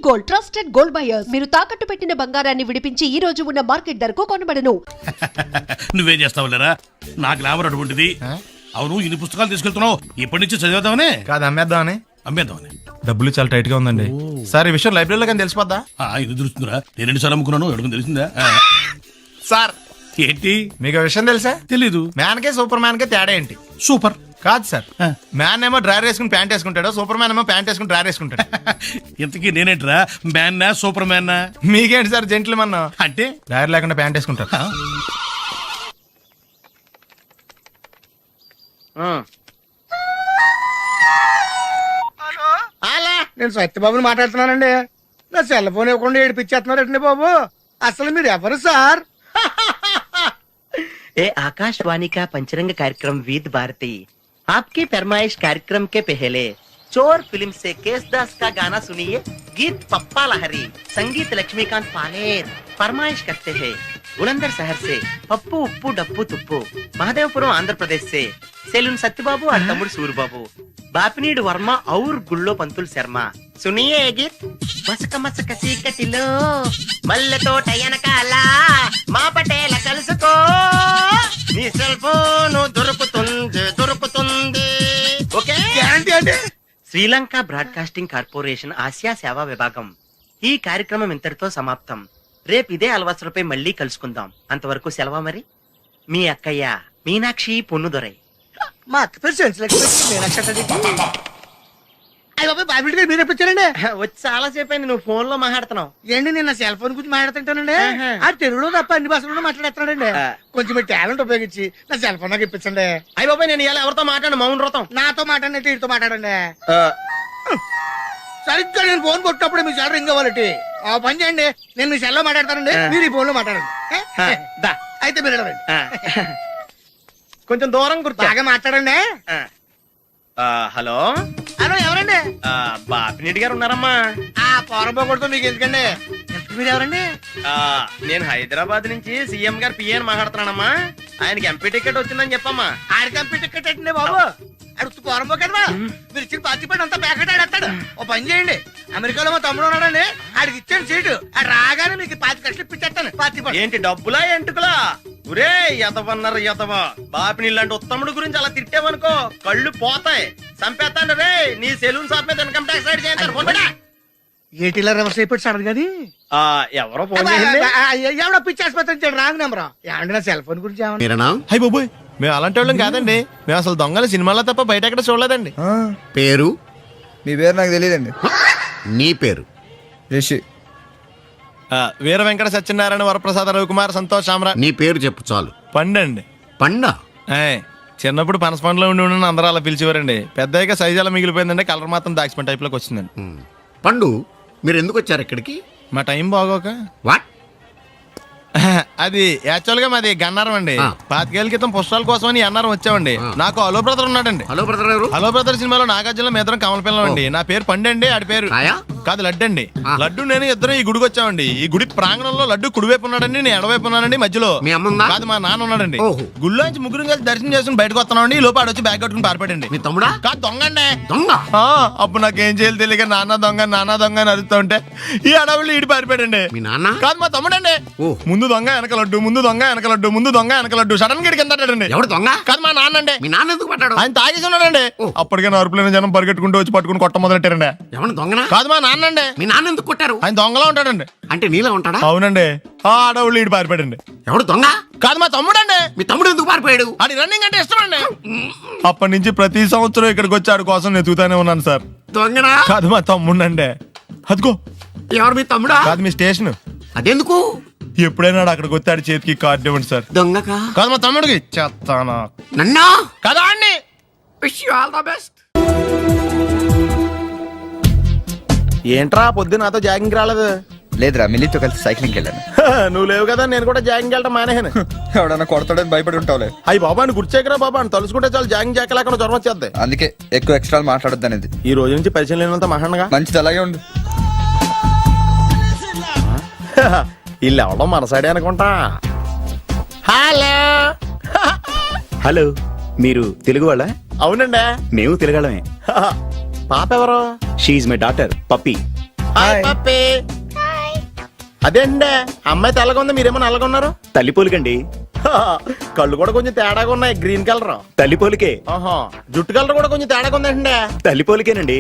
Gold, trusted gold buyers. మీరు తాకట్టు పెట్టిన బంగారాన్ని విడిపించి ఈ రోజు ఉన్న మార్కెట్ ధరకు కొనబడను. నువ్వేం చేస్తావులేరా, నాకు లాభం అటువంటిది. అవును, ఇన్ని పుస్తకాలు తీసుకెళ్తున్నావు, ఇప్పటి నుంచి చదివేద్దామనే కాదు అమ్మేద్దామని. అమ్మేద్దామని. డబ్బులు చాలా టైట్ గా ఉందండి సార్. ఈ విషయం లైబ్రరీలో కానీ తెలిసిపోద్దా? ఇది తెలుస్తుందిరా, నేను 2 సార్లు అమ్ముకున్నాను, ఎడుకుని తెలిసిందా? సార్ ఏంటి మీకు విషయం తెలుసా? తెలీదు. మ్యాన్ కే సూపర్ మ్యాన్ కే తేడా ఏంటి? సూపర్ కాదు సార్, మ్యాన్ ఏమో డ్రైవర్ వేసుకుని ప్యాంట్ వేసుకుంటాడు, సూపర్ మ్యాన్ ఏమో ప్యాంట్ వేసుకుని డ్రైవర్ వేసుకుంటాడు. ఇంతకీ నేనేంట్రా, మ్యాన్నా సూపర్ మ్యాన్నా? మీకేంటి సార్ జెంట్లు మన్నా అంటే డ్రైవర్ లేకుండా ప్యాంట్ వేసుకుంటారు. అలా నేను సత్యబాబుని మాట్లాడుతున్నానండి. నా సెల్ ఫోన్ ఇవ్వకుండా ఏడిపించేస్తున్నారండి బాబు. అసలు మీరు ఎవరు సార్? ए आकाशवाणी का पंचरंग कार्यक्रम विद भारती आपकी फरमाइश कार्यक्रम के पहले चोर फिल्म से केसदास का गाना सुनिए. गीत पप्पा लहरी, संगीत लक्ष्मीकांत पालेर. फरमाइश करते हैं बुलंदर शहर से पप्पू उप्पू डप्पू तुप्पू, महादेवपुरम आंध्र प्रदेश से सेलून सत्यबाबू और तमुड़ सूरबाबू, बापनीड वर्मा और गुल्लो पंतुल शर्मा. सुनिए ये गीत. मसक मसक सीकटिलो मल्ले तोట ఎనకాల మా పటేల కలుసుకో, నీ సెల్ ఫోన్ దొరుకుతుంది. ఓకే. గ్యారంటీ అండి. శ్రీలంక బ్రాడ్కాస్టింగ్ కార్పొరేషన్ ఆసియా సేవా విభాగం. ఈ కార్యక్రమం ఇంతటితో సమాప్తం. రేపు ఇదే అలవాసులపై మళ్ళీ కలుసుకుందాం. అంతవరకు సెలవా మరి. మీ అక్కయ్య మీనాక్షి పొన్నుదొరై. మా అక్క పేరు సెన్సిలక్ష్మి మీనాక్షి. అయ్య బాబు బాబీ గారు మీరు ఎప్పుడండి? వచ్చి చాలా సేపు అయింది, నువ్వు ఫోన్ లో మాట్లాడుతున్నావు. ఏంటి నేను నా సెల్ ఫోన్ గురించి మాట్లాడుతుంటానండి. ఆ తెలుగులో తప్ప అన్ని భాషల్లో మాట్లాడుతున్నాడండి. కొంచెం మీ టాలెంట్ ఉపయోగించి నా సెల్ ఫోన్ నాకు ఇప్పించండి. అయ్య బాబాయ్, నేను ఇలా ఎవరితో మాట్లాడు? మౌన్ వ్రతం. నాతో మాట్లాడినట్టు వీటితో మాట్లాడండి. సరిగ్గా నేను ఫోన్ కొట్టినప్పుడు మీ సెల్ రింగ్ అవ్వాలంటే ఆ పని చేయండి. నేను మీ సెల్ లో మాట్లాడతానండి, మీరు ఈ ఫోన్ లో మాట్లాడండి. అయితే మీరు రండి. కొంచెం దూరం కూర్చో. బాగా మాట్లాడండి. హలో హలో, ఎవరండి? బాపినెడ్డి గారు ఉన్నారమ్మా? ఆ పోరపోకూడదు మీకు ఎందుకండి. మీరు ఎవరండి? నేను హైదరాబాద్ నుంచి సీఎం గారు పిఏ అని మాట్లాడుతున్నానమ్మా. ఆయనకి ఎంపీ టికెట్ వచ్చిందని చెప్పమ్మా. ఆడికి ఎంపీ టికెట్ అండి బాబు. అడుగుతూ పోరంపో కదా, మీరు ఇచ్చిన పార్టీ పడి అంతా ప్యాకెట్ ఆడేస్తాడు. ఓ పని చేయండి, అమెరికాలో మా తమ్ముడు ఉన్నాడండి, ఆడికి ఇచ్చాను సీటు. ఆడు రాగానే మీకు 5 లక్షలు ఇప్పించేస్తాను పార్టీ పడి. ఏంటి డబ్బులా ఎంటుకులా? ఒరే ఎదవన్నారు ఎదవ. బాపిని ఇలాంటి ఉత్తముడు గురించి అలా తిట్టావనుకో కళ్ళు పోతాయి, చంపేస్తాను రే. నీ సెలూన్ షాప్ మీద ఇన్కమ్ ట్యాక్స్ రైడ్ చేస్తారు. ఏటీలో రివర్స్ అయిపోయి సడన్ గది ఎవరో ఫోన్ చేయండి. ఎవడో పిచ్చి ఆసుపత్రి ఇచ్చాడు, రాంగ్ నెంబర్. ఏమండి నా సెల్ ఫోన్ గురించి ఏమన్నా? హై బాబోయ్, మేము అలాంటి వాళ్ళం కాదండి. మేము అసలు దొంగలు సినిమాలో తప్ప బయట ఎక్కడ చూడలేదండి. పేరు? మీ పేరు నాకు తెలియదండి. నీ పేరు? రిషి. వీర వెంకట సత్యనారాయణ వరప్రసాద రవికుమార్ సంతోష్ సామ్రాట్. నీ పేరు చెప్పు చాలు. పండండి. పండా? చిన్నప్పుడు పనస పండులో ఉండి ఉండి అందరూ అలా పిలిచేవారండి. పెద్దగా సైజ్ అలా మిగిలిపోయిందండి, కలర్ మాత్రం దాక్సిపెన్ టైప్ లోకి వచ్చిందండి. పండు, మీరు ఎందుకు వచ్చారు ఇక్కడికి? మా టైం బాగోక. వాట్? అది యాక్చువల్ గా మాది గన్నారం అండి. 25 ఏళ్ల క్రితం పుష్పాల కోసం అని అన్నారం వచ్చామండి. నాకు హలో బ్రదర్ ఉన్నాడండి. హలో బ్రదర్ ఎవరు? హలో బ్రదర్ సినిమాలో నాగార్జున మేదరం కమల పిల్లం అండి. నా పేరు పండు అండి, ఆడి పేరు కాదు లడ్డు అండి. లడ్డు నేను ఇద్దరు ఈ గుడికి వచ్చామండి. ఈ గుడి ప్రాంగణంలో లడ్డు కుడివైపు ఉన్నాడండి, నేను ఎడవైపు ఉన్నానండి. మధ్యలో మీ అమ్మ కాదు మా నాన్న ఉన్నాడండి. గుళ్ళోంచి ముగ్గురు కలిసి దర్శనం చేసుకుని బయటకు వస్తున్నామండి. ఈ లోపు ఆడొచ్చి బ్యాగ్ కట్టుకుని పారిపోయండి. మీ తమ్ముడా? కాదు దొంగ అండి. దొంగ? అప్పుడు నాకేం చేయాలి తెలియక నాన్న దొంగ అని అరుస్తూ ఉంటే ఈ అడవులు ఈడి పారిపోయాడండి. మీ నాన్న? కాదు మా తమ్ముడండి. ముందు దొంగ వెనక లడ్డు, ముందు దొంగ వెనక లడ్డు, ముందు దొంగ వెనక లడ్డు. సడన్ గా కిందండి. ఎవడు దొంగ? కాదు మా నాన్న అండి. మీ నాన్న ఎందుకు పట్టాడు? ఆయన తాగేసి ఉన్నాడండి. అప్పటికే నరుపులైన జనం పరిగెట్టుకుంటూ వచ్చి పట్టుకుని కొట్ట మొదలెట్టారండి. ఎవడు దొంగనా? కాదు మా నాన్న అండి. మీ నాన్న ఎందుకు కొట్టారు? ఆయన దొంగలా ఉంటాడండి. అంటే నీలా ఉంటాడా? అవునండి. ఆ అడవులు ఈడు పారిపోయాడండి. ఎవడు దొంగ? కాదు మా తమ్ముడండి. మీ తమ్ముడు ఎందుకు పారిపోయాడు? అది రన్నింగ్ అంటే ఇష్టం అండి. అప్పటి నుంచి ప్రతి సంవత్సరం ఇక్కడికి వచ్చి ఆడి కోసం నేను ఎదుగుతానే ఉన్నాను సార్. దొంగనా? కాదు మా తమ్ముడండి. అదిగో. ఎవరు మీ తమ్ముడా? కాదు మీ స్టేషన్. అదెందుకు? ఎప్పుడైనా అక్కడికి వచ్చి ఆడి చేతికి కార్డు ఇవ్వండి సార్. దొంగకా? కాదు మా తమ్ముడికి. చెత్తానా? నన్నా? కదా అండి. Wish you all the best. ఏంట్రా పొద్దున్న నాతో జాగింగ్ రాలేదు? లేదురా, మిల్లీతో కలిసి సైక్లింగ్ వెళ్ళాను. నువ్వు లేవు కదా, నేను కూడా జాగింగ్ వెళ్ళడం మానేహాను. ఎవడన్నా కొడతాడని భయపడి ఉంటావులే. అయ్యి బాబా గుర్చేకరా బాబా అని తలుసుకుంటే చాలు జాగింగ్ చేయలేకుండా జ్వరం వచ్చేద్ది. అందుకే ఎక్కువ ఎక్స్ట్రా మాట్లాడొద్దు అనేది. ఈ రోజు నుంచి పరిచయం లేనంత మహానగా మంచిది, అలాగే ఉండు. వీళ్ళు ఎవడం మన సైడే అనుకుంటా. హలో. హలో, మీరు తెలుగు వాళ్ళ? అవునండి, మేము తెలుగాళ్ళమే. పాప ఎవరు? She my daughter Pappi. Hi Pappi. అదేంటే అమ్మాయి తెల్లగా ఉంది, మీరేమో నల్లగా ఉన్నారు. తల్లి పోలికండి. కళ్ళు కూడా కొంచెం తేడాగా ఉన్నాయి, గ్రీన్ కలర్. తల్లి పోలికే. ఆహా, జుట్టు కలర్ కూడా కొంచెం తేడాగా ఉందండి. తల్లి పోలికేనండి.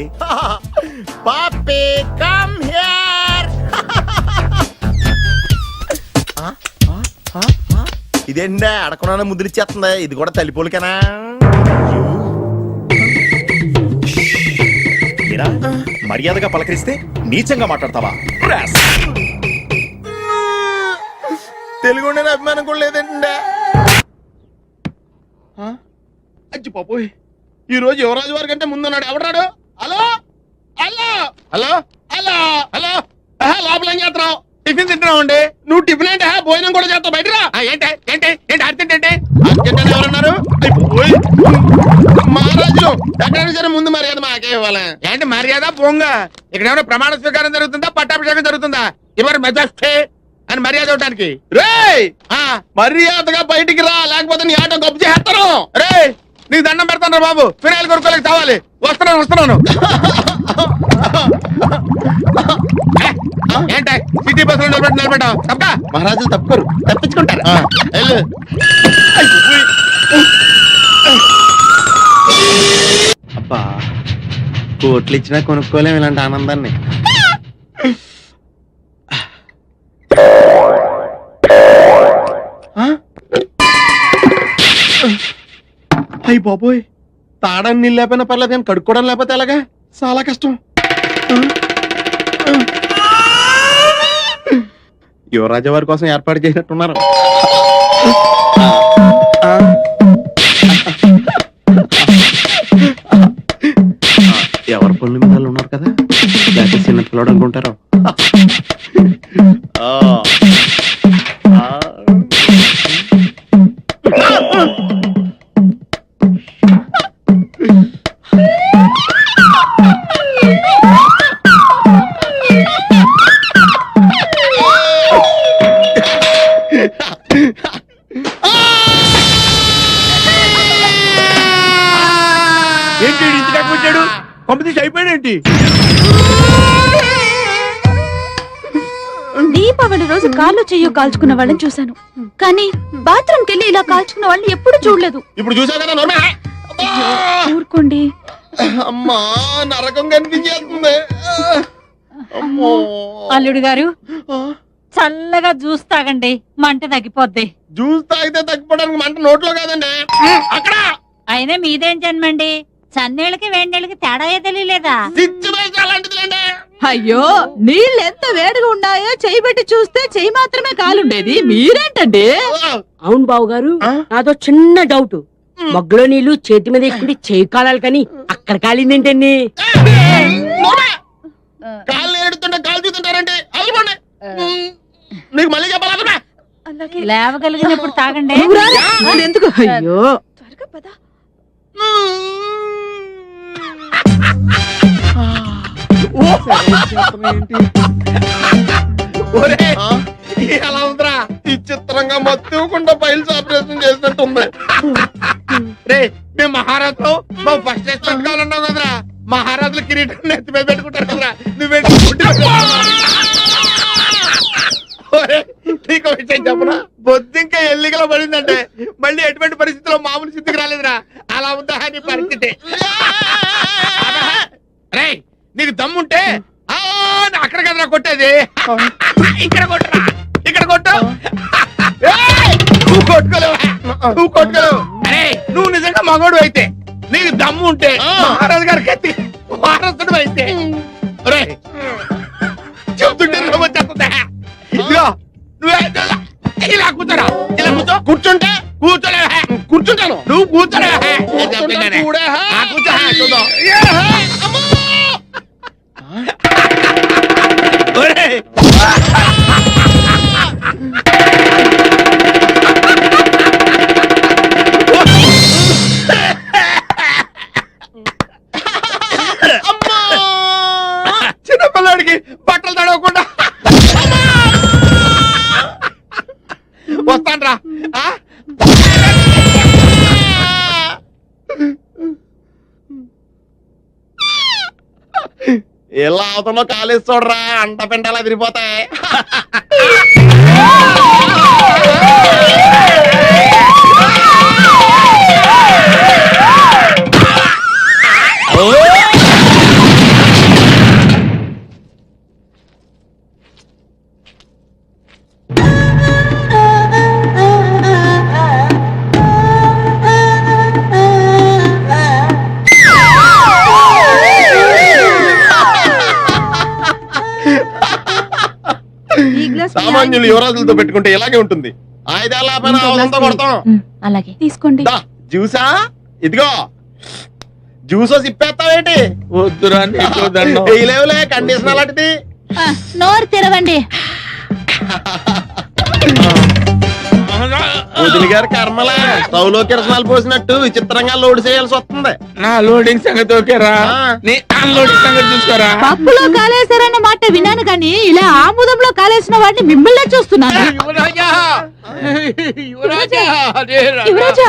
పప్పి కమ్ హియర్. ఇదేంటే అడగకుండా ముద్దులిచ్చేస్తుంది, ఇది కూడా తల్లి పోలికేనా? మీరా మర్యాదగా పలకరిస్తే నీచంగా మాట్లాడతావా? తెలుగు ఉండే అభిమానం కూడా లేదండి. అచ్చి పాపోయ్, ఈ రోజు యువరాజు వారి కంటే ముందున్నాడు. ఎవడాడు? Hello hello hello hello hello లోపల ఏం చేస్తున్నావు? టిఫిన్ తింటున్నావు అండి. నువ్వు టిఫిన్ అంటే భోజనం కూడా చేస్తావు. బయటరా. ఏంటి ఏంటి ఏంటి అర్జెంట్ ఏంటి? అర్జెంట్ అంటే ఎవరన్నారు? మహారాజు ఎక్కడైనా సరే ముందు మర్యాద మాకే ఇవ్వాలి. ఏంటి మర్యాద పోంగ? ఇక్కడ ఏమైనా ప్రమాణ స్వీకారం జరుగుతుందా, పట్టాభిషేకం జరుగుతుందా? ఎవరు మెజాస్టే అని మర్యాద ఇవ్వడానికి. రే మర్యాదగా బయటికి రా, లేకపోతే నీ ఆటో గొప్ప చేస్తాను. రే నీకు దండం పెడతాను రా బాబు, ఫినాయిల్ కొనుక్కోలేక కావాలి. వస్తున్నాను వస్తున్నాను. ఏంట సిటీ బస్ లో నిలబెట్టావు తప్ప? మహారాజులు తప్పుకోరు, తప్పించుకుంటారు. అబ్బా, కోట్లు ఇచ్చినా కొనుక్కోలేము ఇలాంటి ఆనందాన్ని. అయ్యి బాబోయ్, తాడానికి నీళ్ళు లేకపోయినా పర్లేదు కానీ కడుక్కోవడం లేకపోతే ఎలాగా? చాలా కష్టం. యువరాజు వారి కోసం ఏర్పాటు చేసినట్టున్నారు. ఎవరి పనుల మీద ఉన్నారు కదా, లేకపోతే చిన్న పిల్లడు అనుకుంటారు. ఏంటి ఇంటి దాకా వచ్చాడు? పంపిణీ అయిపోయాడేంటి? దీపావళి రోజు కాళ్ళు చెయ్యో కాల్చుకున్న వాళ్ళని చూశాను, కానీ బాత్రూమ్కి వెళ్ళి ఇలా కాల్చుకున్న వాళ్ళని ఎప్పుడు చూడలేదు. ఇప్పుడు చూసావు కదా నోర్మే. ఊరుకోండి. అమ్మా నరకం కనిపించేస్తుంది. అమ్మో. అల్లుడు గారు చల్లగా జ్యూస్ తాగండి, మంట తగ్గిపోద్ది. జ్యూస్ తాగితే తగ్గిపోవడానికి మంట నోట్లో కాదండి, అక్కడ. అయినా మీదేం జన్మండి, చన్నీళ్ళకి వేడినీళ్ళకి తేడా తెలియలేదా? అలాంటిదిలేండి. అయ్యో నీళ్ళు ఎంత వేడిగా ఉన్నాయో చెయ్యి పెట్టి చూస్తే చెయ్యి మాత్రమే కాలుండేది, మీరేంటండి? అవును బావు గారు, నాదో చిన్న డౌట్. మగ్గులో నీళ్లు చేతి మీద ఎక్కుండి చేయి కాలాలి కానీ అక్కడ కాలిందేంటండి? కాళ్ళు ఏడుతుంటే కాలు చూస్తుంటారండి. అల్లుకోండి, నీకు మళ్ళీ చెప్పాలా? లేవగలిగినప్పుడు తాగండి. ఎందుకు? అయ్యో త్వరగా పద. ఎలా ఉందిరా? ఈ చిత్రంగా మత్తుకుండా ఫైల్స్ ఆపరేషన్ చేసినట్టుంది. రే మేము మహారాజు మా ఫస్ట్ క్లాస్ పెట్టుకోవాలన్నావు కదరా, మహారాజులు కిరీటం నెత్తి మీద పెట్టుకుంటారు కదరా, నువ్వేంటి? నీకు విషయం చెప్పరా, బొద్దింకా ఎల్లిగలో పడిందంటే మళ్ళీ ఎటువంటి పరిస్థితిలో మామూలు స్థితికి రాలేదురా. అలా ఉందా నీ పరిస్థితి? రే నీకు దమ్ముంటే అక్కడ కదరా కొట్టేది, ఇక్కడ కొట్టరా, ఇక్కడ కొట్టు. నువ్వు కొట్టుకోలేవు, నువ్వు కొట్టుకోలేవు. అరే నువ్వు నిజంగా మగోడు అయితే, నీకు దమ్ము ఉంటే మహారాజు గారికి ఎత్తి వారసుడు అయితే చెబుతుంటే వచ్చేస్తుందా? ఇదిగో నువ్వు ఇలా కూర్చోరా, ఇలా కూర్చో. కూర్చుంటే కూర్చోలే, కూర్చుంటాను. నువ్వు కూర్చోలే, చిన్నపిల్లాడికి బట్టలు తడవకుండా వస్తాన్రా. ఇలా అవతలో కాలేజ్ చూడరా అంట పెంటలా తిరిగిపోతాయి. సామాన్యులు యువరాజులతో పెట్టుకుంటే ఇలాగే ఉంటుంది. ఆయుధాల పైన ఆవులంతా కొడతాం. అలాగే తీసుకోండి. జ్యూసా? ఇదిగో జ్యూస్ ఇప్పేస్తావేంటి? వద్దురా నీకు దండం. లేవులే కండిషన్ అలాంటిది. నోరు తెరవండి. వదిలి గారి కర్మలే స్టవ్లో కిరసనాలు పోసినట్టు విచిత్రంగా లోడ్ చేయాల్సి వస్తుంది. నా లోడింగ్ సంగతి ఓకేరా, నీ అన్లోడింగ్ సంగతి చూసుకోరా. పప్పులో కాలేశారన్న మాట విన్నాను కానీ ఇలా ఆముదంలో కాలేసిన వాడిని మిమ్మల్నే చూస్తున్నాను. యువరాజా, యువరాజా, అదేరా. యువరాజా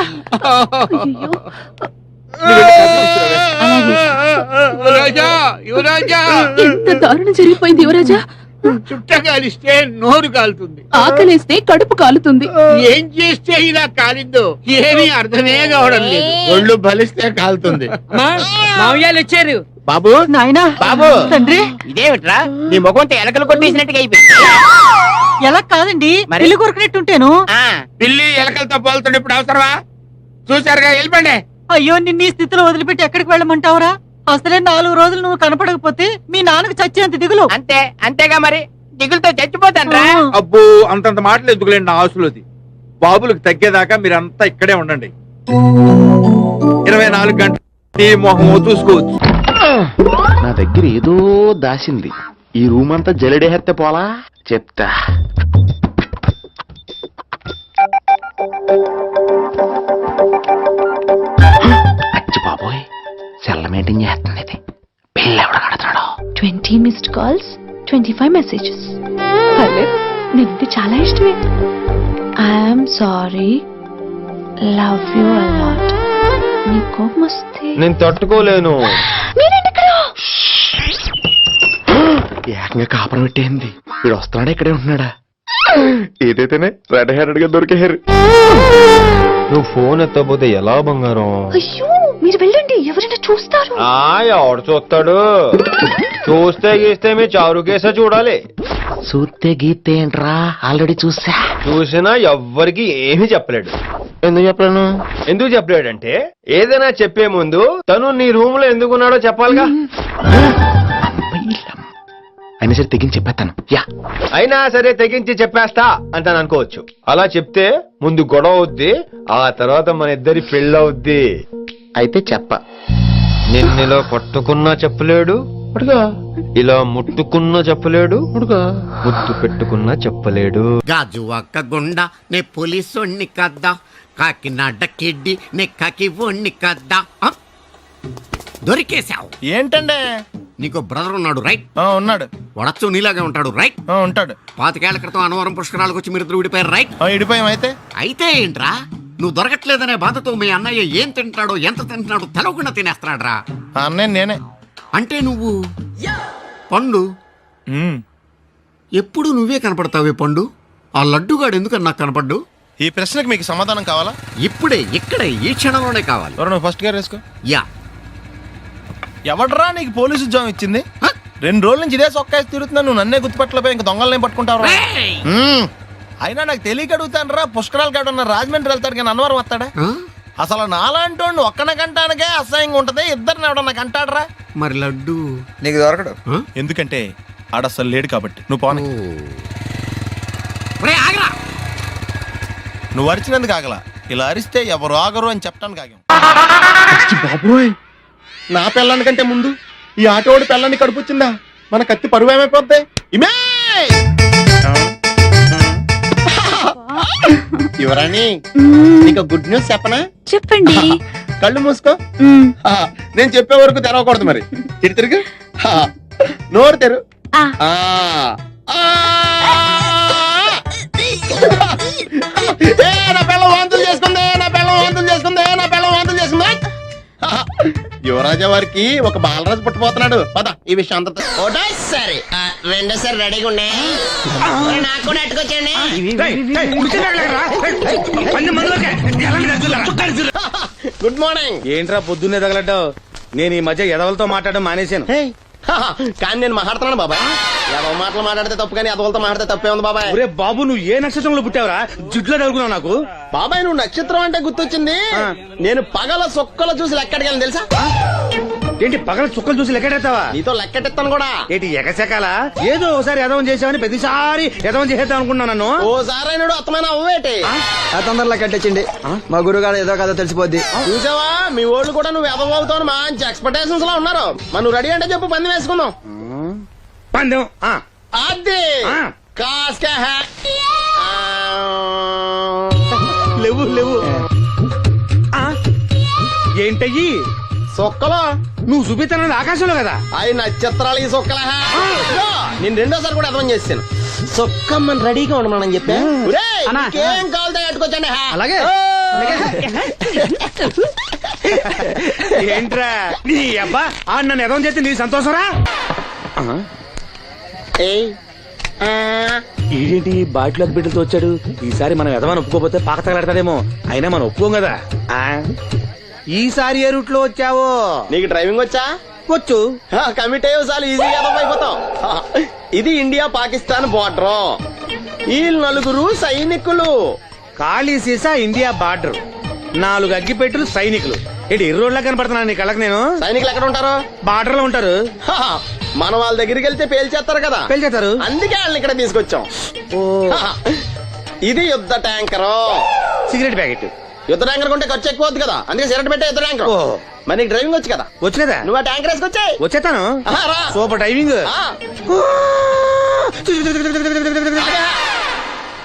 యువరాజా, యువరాజా, ఎంత దారుణం జరిగిపోయింది యువరాజా. చుట్ట కాలిస్తే నోరు కాలుతుంది, ఆకలేస్తే కడుపు కాలుతుంది. ఏం చేస్తే ఇలా కాలిందో ఏమీ అర్థమే కావడం లేదు. ఒళ్ళు బలిస్తే కాలుతుంది. మామయ్యాలు వచ్చారు. బాబు నాయనా బాబు తండ్రి ఇదేమిట్రా నీ ముఖంతో ఎలకలు కొట్టేసినట్టుగా అయిపోయింది. ఎలా కాదండి మరి? ఇల్లు కొరుకునేట్టుంటేను. పిల్లి ఎలకలతో పోలుతుండే ఇప్పుడు అవసరమా? చూసారుగా వెళ్ళిపోండి. అయ్యో నిన్ను ఈ స్థితిలో వదిలిపెట్టి ఎక్కడికి వెళ్ళమంటావురా? అసలే 4 రోజులు నువ్వు కనపడకపోతే మీ నాన్నకు చచ్చేంత దిగులు. అంతే అంతేగా మరి, దిగులతో చచ్చిపోతాను. అబ్బో అంతంత మాటలు ఎందుకులేండి నా ఆశలోది. బాబులకు తగ్గేదాకా మీరంతా ఇక్కడే ఉండండి. 24 గంటలు నీ మొహం చూసుకోవచ్చు. నా దగ్గర ఏదో దాసింది. ఈ రూమ్ అంతా జలడేహెత్తే పోలా చెప్తా. అచ్చి బాబోయ్, సెల్ల మీటింగ్ చేస్తుంది ఇది. పిల్ల ఎవడ కడతాడు? 20 మిస్డ్ కాల్స్, 25 మెసేజెస్. పర్లేదు, నీకు చాలా ఇష్టమే. I'm sorry, love you a lot. నీ కోపం వస్తే నేను తట్టుకోలేను. మీరేంటి ఇక్కడ? ఏకంగా కాపురం పెట్టేంది. వీడు వస్తున్నాడా ఇక్కడే ఉంటున్నాడా? ఏదైతేనే రెడ్ హెయిర్డ్ గా దొరికారు. నువ్వు ఫోన్ ఎత్తపోతే ఎలా బంగారం? అయ్యో మీరు వెళ్ళండి, ఎవరైనా చూస్తారు. ఎవడు చూస్తాడు? చూస్తే గీస్తే మీ చారు కేసా చూడాలి. చూస్తే గీస్తే ఏంట్రా, ఆల్రెడీ చూసినా ఎవ్వరికి ఏమీ చెప్పలేడు. ఎందుకు చెప్పలేను? ఎందుకు చెప్పలేడంటే ఏదైనా చెప్పే ముందు తను నీ రూమ్ లో ఎందుకున్నాడో చెప్పాలిగా. అయినా సరే తెగించి చెప్పేస్తాను. అయినా సరే తెగించి చెప్పేస్తా అంటాను అనుకోవచ్చు. అలా చెప్తే ముందు గొడవ అవుద్ది, ఆ తర్వాత మన ఇద్దరి పెళ్ళవుద్ది. అయితే చెప్ప, నిన్నెలా పట్టుకున్నా చెప్పలేడు, ఇలా ముట్టుకున్నా చెప్పలేడు, ముద్దు పెట్టుకున్నా చెప్పలేడు. గాజు ఒక్క గుండ నే పోలీసోణ్ణి కద్దా, కాకినాడ కిడ్డి నే కాకి ఓణ్ణి కద్దా. దొరికేశావు. ఏంటండి? నీకు బ్రదర్ ఉన్నాడు రైట్? ఉన్నాడు. వడచ్చు నీలాగే ఉంటాడు రైట్? ఉంటాడు. 25 ఏళ్ల క్రితం అన్నవరం పుష్కరాలకు వచ్చి మీరిద్దరు విడిపోయారు రైట్? ఇడిపోయాం. అయితే ఏంట్రా, నువ్వు దొరకట్లేదనే బాధతో మీ అన్నయ్య ఏం తింటాడో ఎంత తింటున్నాడో తెలవకుండా తినేస్తాడ్రా. అన్నయ్య నేనే. అంటే నువ్వు పండు ఎప్పుడు నువ్వే కనపడతావే పండు. ఆ లడ్డుగాడు ఎందుకని నాకు కనపడ్డు? ఈ ప్రశ్నకు మీకు సమాధానం కావాలా? ఇప్పుడే ఇక్కడే ఈ క్షణంలోనే కావాలి. నువ్వు ఫస్ట్ గేర్ వేసుకో. యా. ఎవడరా నీకు పోలీసు ఉద్యోగం ఇచ్చింది? 2 రోజుల నుంచి ఇదే సొక్కాసి తిరుగుతున్నా, నువ్వు నన్నే గుర్తుపట్టలేపోయి ఇంకా దొంగలనే పట్టుకుంటావు. అయినా నాకు తెలియక అడుగుతాను రా, పుష్కరాలు కాడున్న రాజమండ్రి వెళ్తాడు కానీ అన్నవరం వస్తాడా? అసలు నాలాంటి వాడిని ఒక్కన కంటానికే అసహ్యంగా ఉంటది, ఇద్దరిని ఎవడన్నా కంటాడరా? మరి లడ్డు నీకు దొరకడు. ఎందుకంటే ఆడ అసలు లేడు కాబట్టి. నువ్వు పోనీ. నువ్వు అరిచినందుకు ఆగలా, ఇలా అరిస్తే ఎవరు ఆగరు అని చెప్పడానికి ఆగాం. బాబోయ్, నా పిల్లని కంటే ముందు ఈ ఆటోడు పిల్లని కడుపుచ్చిందా? మన కత్తి పరువు ఏమైపోద్ది? ఇమే యువరాణి, నీకు గుడ్ న్యూస్ చెప్పనా? చెప్పండి. కళ్ళు మూసుకో. నేను చెప్పే వరకు తెరవకూడదు. మరి తిరుగు, నోరు తెరు. నా పిల్ల వాంతులు చేసుకుంది, నా పిల్ల వాంతులు చేసుకుంది, నా పిల్ల వాంతులు చేసుకుంది. యువరాజా వారికి ఒక బాలరాజు పుట్టబోతున్నాడు. పద ఈ విషయం అంత ఒకటోసారి రెండోసారి రెడీగా ఉండే నాకు కూడా అట్టుకొచ్చండి. Good morning. ఏంట్రా పొద్దున్నే తగలడ్డావు? నేను ఈ మధ్య ఎదవలతో మాట్లాడడం మానేశాను. కానీ నేను మాట్లాడుతున్నాను బాబాయ్. ఎదవ మాటలు మాట్లాడితే తప్పు, కానీ ఎదవలతో మాట్లాడితే తప్పే ఉంది బాబాయ్. ఒరే బాబు, నువ్వు ఏ నక్షత్రంలో పుట్టావురా? జుట్లో తగులుకున్నావు నాకు. బాబాయ్ నువ్వు నక్షత్రం అంటే గుర్తొచ్చింది. నేను పగల సొక్కలు చూసి లెక్కడికెళ్ళను తెలుసా? ఏంటి పగల చుక్కలు చూసి లెక్కెడతావా? నీతో లెక్కటెత్తాను కూడా. ఏంటి ఎగసెకాల? ఏదో ఒకసారి ఎదవం చేసావని ప్రతిసారి ఎదవం చేసేద్దాం అనుకున్నాను నన్ను. ఓసారి అయినాడు అత్తమైన అవ్వేటి తొందరలో కట్టించండి, మా గురుగారు ఏదో కదా తెలిసిపోద్ది. చూసావా, మీ వాళ్ళు కూడా నువ్వు ఎదవవుతావు మంచి ఎక్స్పెక్టేషన్స్ లో ఉన్నారు. మరి నువ్వు రెడీ అంటే చెప్పు, పందెం వేసుకుందాం. పందెం అది కాస్క లేవు లేవు. ఏంటయ్యి సొక్కలో నువ్వు చూపిస్తానది ఆకాశంలో కదా? అవి నక్షత్రాలు ఈ సొక్కల. నేను రెండోసారి కూడా అర్థం చేస్తాను. సొక్కమ్మని రెడీగా ఉండమని చెప్పా. ఏం కావాలో కట్టుకొచ్చండి. అలాగే. ఏంట్రా నీ అబ్బా నన్ను ఎదవం చేస్తే నీ సంతోషరా? ఏంటి బాటిలోకి బిడ్డలతో వచ్చాడు? ఈసారి మనం ఎదవని ఒప్పుకోపోతే పాక తగలడతాడేమో. అయినా మనం ఒప్పుకోం కదా. ఈసారి ఏ రూట్ లో వచ్చావో? నీకు డ్రైవింగ్ వచ్చా? వచ్చు. కమిట్ అయ్యే చాలు ఈజీగా అయిపోతాం. ఇది ఇండియా పాకిస్తాన్ బోర్డర్. ఈ నలుగురు సైనికులు. ఖాళీ సీసా ఇండియా బార్డర్, 4 అగ్గిపెట్టులు సైనికులు. ఏంటి ఎర్రోడ్లా కనపడుతున్నాను నీ కళ్ళకి నేను? సైనికులు ఎక్కడ ఉంటారు? బార్డర్ లో ఉంటారు. మన వాళ్ళ దగ్గరికి వెళ్తే పేల్చేస్తారు కదా. పేల్చేస్తారు. అందుకే వాళ్ళని ఇక్కడ తీసుకొచ్చాం. ఇది యుద్ధ ట్యాంకర్. Cigarette packet. యుద్ధ ట్యాంకర్ కొంటే ఖర్చు ఎక్కువ అవుతుంది కదా, అందుకే సిగరెట్ పెట్టే యుద్ధ ట్యాంకర్. మరి నీకు డ్రైవింగ్ వచ్చు కదా? వచ్చు కదా. నువ్వు ఆ ట్యాంకర్ వేసుకొచ్చాయి. వచ్చేస్తాను. Super driving.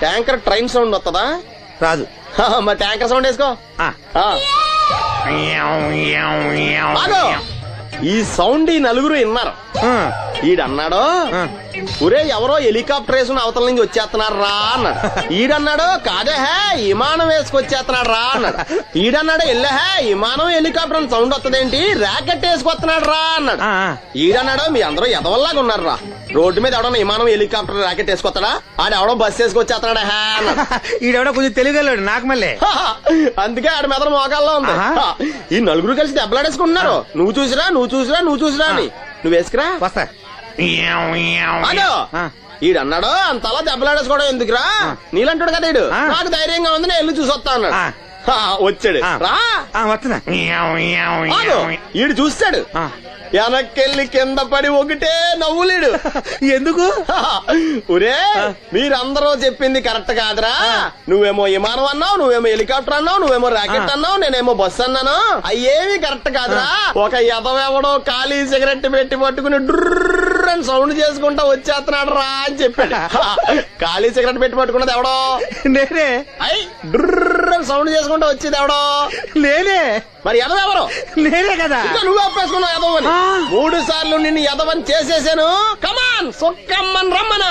Tanker train sound వస్తుందా? రాదు. మరి ట్యాంకర్ సౌండ్ వేసుకో. ఈ సౌండ్ ఈ నలుగురు విన్నారు. ఈడన్నాడు, ఒరే ఎవరో హెలికాప్టర్ వేసుకుని అవతల నుంచి వచ్చేస్తున్నారు రా అన్నాడు. ఈడన్నాడు, కాదే హే విమానం వేసుకొచ్చేస్తున్నాడు రా అన్నాడు. ఈడన్నాడు, ఎల్లహే విమానం హెలికాప్టర్ అని సౌండ్ వస్తుందేంటి, ర్యాకెట్ వేసుకొస్తున్నాడు రా అన్నాడు. ఈడన్నాడు, మీ అందరూ ఎదవల్లాగా ఉన్నారు రా, రోడ్డు మీద ఎవడన్నా విమానం హెలికాప్టర్ ర్యాకెట్ వేసుకొస్తాడా? ఆడెవడో బస్సు వేసుకొచ్చేస్తున్నాడు హే అన్నాడు. ఈడెవడో కొంచెం తెలియగలడు నాకు మళ్ళీ. అందుకే ఆడ మెదడు మోకాల్లో ఉంది. ఈ నలుగురు కలిసి దెబ్బలాడేసుకుంటున్నారు. నువ్వు చూసిరా అని. నువ్వు వేసుకురా. వస్తా. ఈడన్నాడు, అంతలా దెబ్బలాడేసుకోవడం ఎందుకురా, నీలంటాడు కదా ఈడు. నాకు ధైర్యంగా ఉంది, నేను వెళ్ళి చూసొస్తా అన్నాడు. వచ్చాడు రా. వస్తున్నా. ఈడు చూస్తాడు, వెనక్కెళ్ళి కింద పడి ఒకటే నవ్వులేడు. ఎందుకు? ఒరే మీరందరూ చెప్పింది కరెక్ట్ కాదురా. నువ్వేమో విమానం అన్నావు, నువ్వేమో హెలికాప్టర్ అన్నావు, నువ్వేమో రాకెట్ అన్నావు, నేనేమో బస్సు అన్నాను. అయ్యేవి కరెక్ట్ కాదురా. ఒక ఎదవెవడో ఖాళీ సిగరెట్ పెట్టి పట్టుకుని డుర్ర్ అని సౌండ్ చేసుకుంటా వచ్చేస్తున్నాడు రా అని చెప్పాడు. ఖాళీ సిగరెట్ పెట్టి పట్టుకున్నది ఎవడో? నేనే. అయ్యి డుర్ర్ అని సౌండ్ చేసుకుంటా వచ్చేది ఎవడో? నేనే. మరి ఎదవెవరు? నేనే కదా. నువ్వు ఒప్పేసుకున్నావు ఎదవని. 3 సార్లు నిన్ను ఎదవని చేసేసాను. కమాన్ సొక్కమ్మని రమ్మను.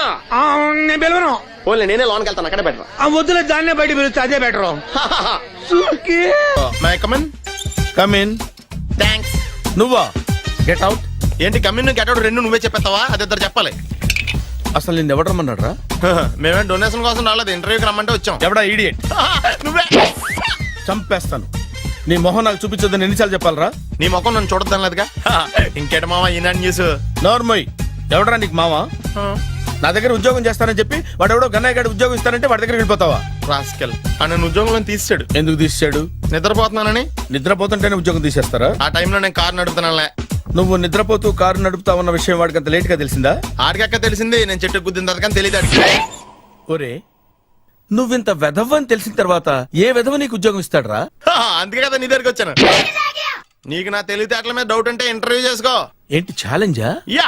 నేను పిలవను. ఓన్లీ నేనే లోన్కి వెళ్తాను, అక్కడే బెటర్. వద్దులే, దాన్నే బయట పిలుస్తా, అదే బెటర్. కమిన్. థ్యాంక్స్. నువ్వా? Get out. ఏంటి కమిన్ గెట్ అవుట్ రెండు నువ్వే చెప్పేస్తావా? అది ఇద్దరు చెప్పాలి. అసలు నేను ఎవడు రమ్మన్నాడు రా? మేమే డొనేషన్ కోసం రాలేదు, ఇంటర్వ్యూకి రమ్మంటే వచ్చాం. ఎవడా ఈడియట్? నువ్వే. చంపేస్తాను. నీ మొహం నాకు చూపించొద్దని ఎన్నిసార్లు చెప్పాలరా? నీ ముఖం నన్ను చూడద్దాం లేదుగా. ఇంకేట మావా ఈనాడు న్యూస్. నోర్మోయ్, ఎవడరా నీకు మావా? నా దగ్గర ఉద్యోగం చేస్తానని చెప్పి వాడు ఎవడో గన్నయ్య గడి ఉద్యోగం ఇస్తానంటే వాడి దగ్గర వెళ్ళిపోతావా? రాస్కెల్. నన్ను ఉద్యోగంలో తీసాడు. ఎందుకు తీసాడు? నిద్రపోతున్నానని. నిద్రపోతుంటేనే ఉద్యోగం తీసేస్తారా? ఆ టైంలో నేను కారు నడుపుతున్నానులే. నువ్వు నిద్రపోతూ కారు నడుపుతావన్న విషయం వాడికి అంత లేట్ గా తెలిసిందా? ఆడికక్క తెలిసింది, నేను చెట్టు గుద్దిన తర్వాత కానీ తెలియదు. ఒరే, నువ్వింత వెధవని తెలిసిన తర్వాత ఏ వెధవ నీకు ఉద్యోగం ఇస్తాడరా? అందుకే కదా నీ దగ్గరికి వచ్చాను. నీకు నా తెలివితేటల మీద డౌట్ ఉంటే ఇంటర్వ్యూ చేసుకో. ఏంటి ఛాలెంజా? యా.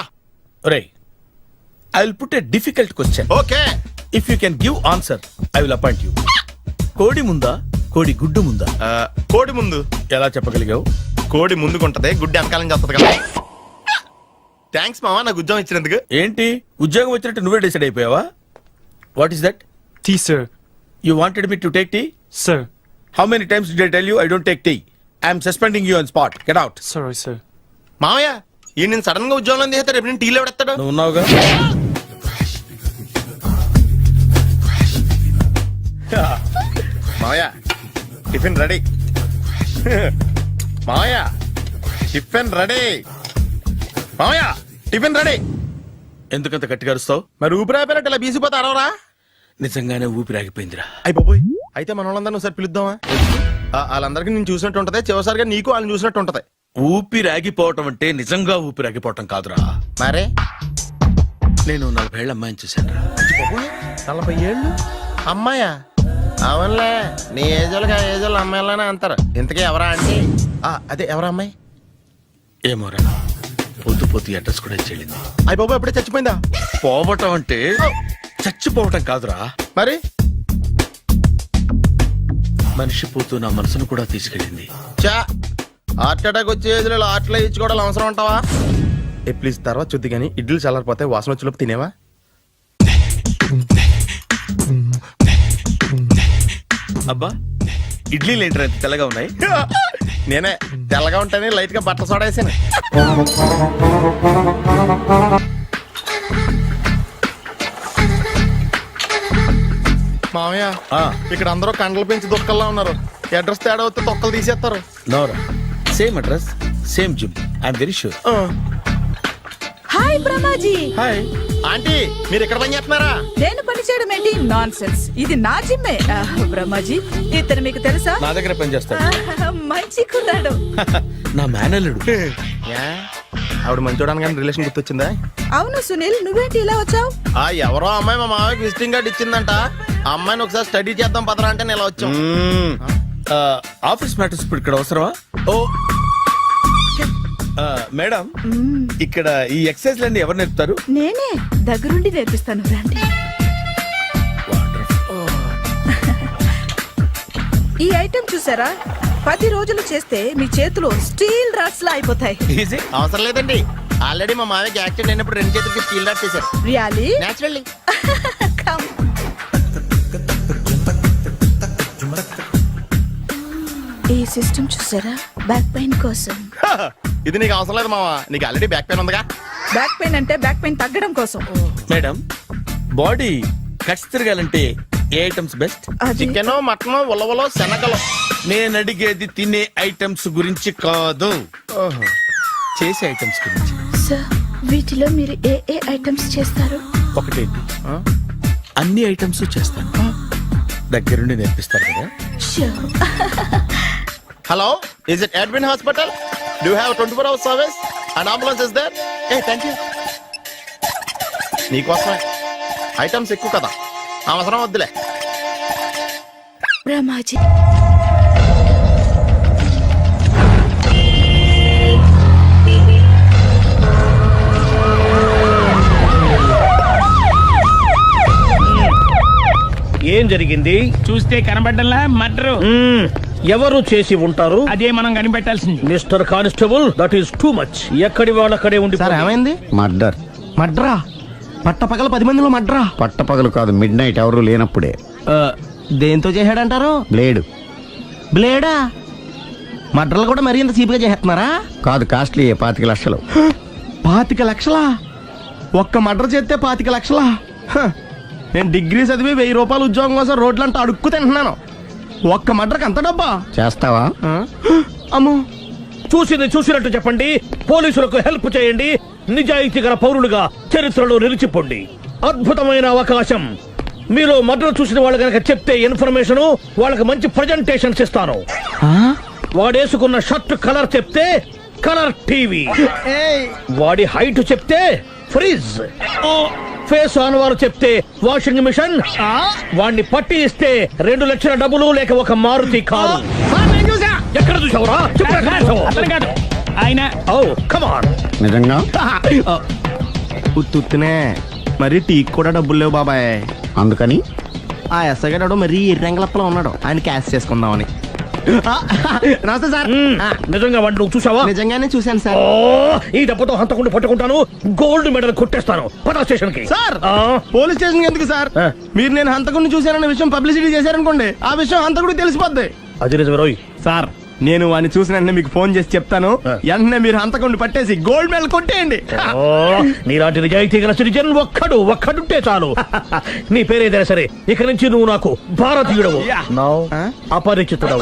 ఒరే, I will put a difficult question. Okay. If you can give answer I will appoint you. కోడి ముందా, కోడి గుడ్డు ముందా? కోడి ముందు. ఎలా చెప్పగలిగావు? కోడి ముందుకుంటది, గుడ్డి వెనకాలం చేస్తుంది కదా. థ్యాంక్స్ మావా నాకు ఉద్యోగం ఇచ్చినందుకు. ఏంటి ఉద్యోగం వచ్చినట్టు నువ్వే డిసైడ్ అయిపోయావా? What is that? Tea, sir. You wanted me to take tea? Sir. How many times did I tell you I don't take tea? I am suspending you on spot. Get out. Sorry, sir. మావయ్య ఈ నేను sudden గా ఉద్యోగంలో దిగుతాడు రేపు నేను టీలో ఎవడెత్తాడు నువ్వు ఉన్నావుగా. మావయ్య టిఫిన్ రెడీ. మావయ్య టిఫిన్ రెడీ. మావయ్య టిఫిన్ రెడీ. ఎందుకంత గట్టిగా అరుస్తావు? మరి ఊపిరి అయిపోయినట్టు ఇలా బీసిపోతే అరవరా? నిజంగానే ఊపిరాగిపోయిందిరా. అయిపోయి అయితే మన వాళ్ళందరినీ ఒకసారి పిలుద్దామా? వాళ్ళందరికీ నేను చూసినట్టు ఉంటది, చివరిసారిగా నీకు వాళ్ళని చూసినట్టు ఉంటది. ఊపిరాగిపోవటం అంటే నిజంగా ఊపిరాగిపోవటం కాదురా. మరే నేను 40 ఏళ్ళ అమ్మాయిని చూశాను. 40 ఏళ్ళు అమ్మాయా? అవునులే, నీ ఏజోళ్ళకి ఆ ఏజోళ్ళు అమ్మాయిలానే అంటారు. ఇంతకీ ఎవరా అంటే అదే ఎవరా అమ్మాయి? ఏమోరా, పొద్దు పొద్దు అడ్రస్ కూడా చెల్లింది. అయ్యి బాబు ఎప్పుడే చచ్చిపోయిందా? పోవటం అంటే చచ్చిపోవటం కాదురా, మరి మనిషి పోతూ నా మనసును కూడా తీసుకెళ్ళింది. చా హార్ట్ అటాక్ వచ్చే ఏజ్లో హార్ట్లో ఇచ్చుకోవడం అవసరం ఉంటావా? ప్లీజ్ తర్వాత చూద్ది కానీ ఇడ్లీ చల్లారిపోతే వాసన వచ్చేలోపు తినేవా? అబ్బా, ఇడ్లీలు ఏంట్రా ఇంత తెల్లగా ఉన్నాయి? నేనే తెల్లగా ఉంటానే లైట్ గా బట్టలు సోడా వేసాను. మామయ్య ఇక్కడ అందరూ కండలు పెంచి దుక్కల్లా ఉన్నారు. అడ్రస్ తేడా వస్తే తొక్కలు తీసేస్తారు. నోరా, same address same gym, I'm very sure. Hi Brahmaji. Hi aunty, మీరు ఇక్కడ పని చేస్తున్నారా? నేను పని చేయడం ఏంటి? Nonsense. ఇది నా జిమ్మే. బ్రహ్మాజీ, ఇతను మీకు తెలుసా? నా దగ్గర పని చేస్తాడు. మంచి కుర్రాడు. నా మేనల్లుడు. ఆవిడ మంచోడానికి కానీ రిలేషన్ గుర్తొచ్చిందా? అవును సునీల్, నువ్వేంటి ఇలా వచ్చావు? ఎవరో అమ్మాయి మా మామయ్యకి విజిటింగ్ కార్డు ఇచ్చిందంట. ఆ అమ్మాయిని ఒకసారి స్టడీ చేద్దాం పదరా అంటే నేను ఇలా వచ్చాం. ఆఫీస్ మ్యాటర్స్ ఇప్పుడు ఇక్కడ అవసరమా? ఓ మేడం, ఇక్కడ ఈ ఎక్సర్సైజ్ లన్నీ ఎవరు నేర్పుతారు? నేనే దగ్గరుండి నేర్పిస్తాను, రండి. ఈ ఐటెం చూసారా? 10 రోజులు చేస్తే మీ చేతులు స్టీల్ రాట్స్ లా అయిపోతాయి. అవసరం లేదండి, ఆల్రెడీ మా మామయ్యకి యాక్సిడెంట్ అయినప్పుడు 2 చేతులకి స్టీల్ డాట్ చేశారు. రియల్లీ? నేచురల్లీ. ఈ సిస్టమ్ చూసారా? బ్యాక్ పెయిన్ కోసం. ఇది నీకు అవసరం లేదు మావా, నీకు ఆల్రెడీ బ్యాక్ పెయిన్ ఉందిగా. బ్యాక్ పెయిన్ అంటే బ్యాక్ పెయిన్ తగ్గడం కోసం. మేడం, బాడీ కట్స్ తిరగాలంటే ఏ ఐటమ్స్ బెస్ట్? చికెన్, మటన్, ఉలవలో, శనగలు. నేను అడిగేది తినే ఐటమ్స్ గురించి కాదు, చేసే ఐటమ్స్ గురించి. సార్, వీటిలో మీరు ఏ ఏ ఐటమ్స్ చేస్తారు? ఒకటేంటి, అన్ని ఐటమ్స్ చేస్తాను. దగ్గరుండి నేర్పిస్తారు కదా. Hello, is it admin hospital? Do have 24 hours service and ambulance is there? Thank you. నీకోసమే ఐటమ్స్ ఎక్కువ కదా, అవసరం వద్దులే. బ్రహ్మాజీ, ఏం జరిగింది? చూస్తే కనబడ్డలా మర్డరు. ఎవరు చేసి ఉంటారు? అదే మనం కనిపెట్టాల్సింది. Mister constable, that is too much. ఎక్కడి వాళ్ళక్కడే ఉండి. ఏమైంది? మర్డర్. మడ్రా? పట్టపగల 10 మందిలో మడ్రా? పట్టపగలు కాదు, మిడ్ నైట్ ఎవరు లేనప్పుడే. దేంతో చేశాడంటారు? బ్లేడ్. బ్లేడా? మడ్రలు కూడా మరీ ఇంత చీప్ గా చేస్తున్నారా? కాదు, కాస్ట్లీ. 25 లక్షలు. 25 లక్షలా? ఒక్క మడ్ర చేస్తే 25 లక్షలా? నేను డిగ్రీ చదివి 1000 రూపాయలు ఉద్యోగం కోసం రోడ్లంతా అడుక్కు తింటున్నాను. ఒక్క మడ్రకు అంత డబ్బా? చేస్తావా? అమ్మో. చూసింది చూసినట్టు చెప్పండి. పోలీసులకు హెల్ప్ చేయండి. నిజాయితీ గల పౌరులుగా చరిత్రలో నిలిచిపోండి. అద్భుతమైన అవకాశం. మీరు మర్డర్ చూసిన వాళ్ళు కనుక చెప్తే ఇన్ఫర్మేషన్, వాళ్ళకి మంచి ప్రజెంటేషన్స్ ఇస్తాను. వాడేసుకున్న షర్ట్ కలర్ చెప్తే కలర్ టీవీ, వాడి హైట్ చెప్తే ఫ్రిజ్, ఫేస్ ఆన్ వారు చెప్తే వాషింగ్ మిషన్, వాడిని పట్టి ఇస్తే 2 లక్షల డబ్బులు లేక ఒక మారుతి కారు. ఎక్కడ చూసావురా? ఆయన నిజంగా ఉత్తునే మరి టీకి కూడా డబ్బులు లేవు బాబాయ్. అందుకని ఆ ఎస్ఐ గారు మరీ ఎర్రంగలప్పలో ఉన్నాడు, ఆయన క్యాష్ చేసుకుందామని. నమస్తే సార్. నిజంగా వాడిని నువ్వు చూసావా? నిజంగానే చూశాను సార్. ఈ డబ్బుతో హంతకుండా పట్టుకుంటాను, గోల్డ్ మెడల్ కొట్టేస్తాను. పద స్టేషన్ కి. సార్, పోలీస్ స్టేషన్ ఎందుకు సార్? మీరు నేను హంతకుడిని చూశానన్న విషయం పబ్లిసిటీ చేశారనుకోండి, ఆ విషయం హంతకుడికి తెలిసిపోద్ది. అది నిజమే రోయ్. సార్, నేను వాడిని చూసిన వెంటనే మీకు ఫోన్ చేసి చెప్తాను. వెంటనే మీరు హంతకుండా పట్టేసి గోల్డ్ మెడల్ కొట్టేయండి. నీలాంటి నిజాయితీ గల సిటిజన్ ఒక్కడుంటే చాలు. నీ పేరేదైనా సరే ఇక నుంచి నువ్వు నాకు భారతీయుడవు, అపరిచితుడవు.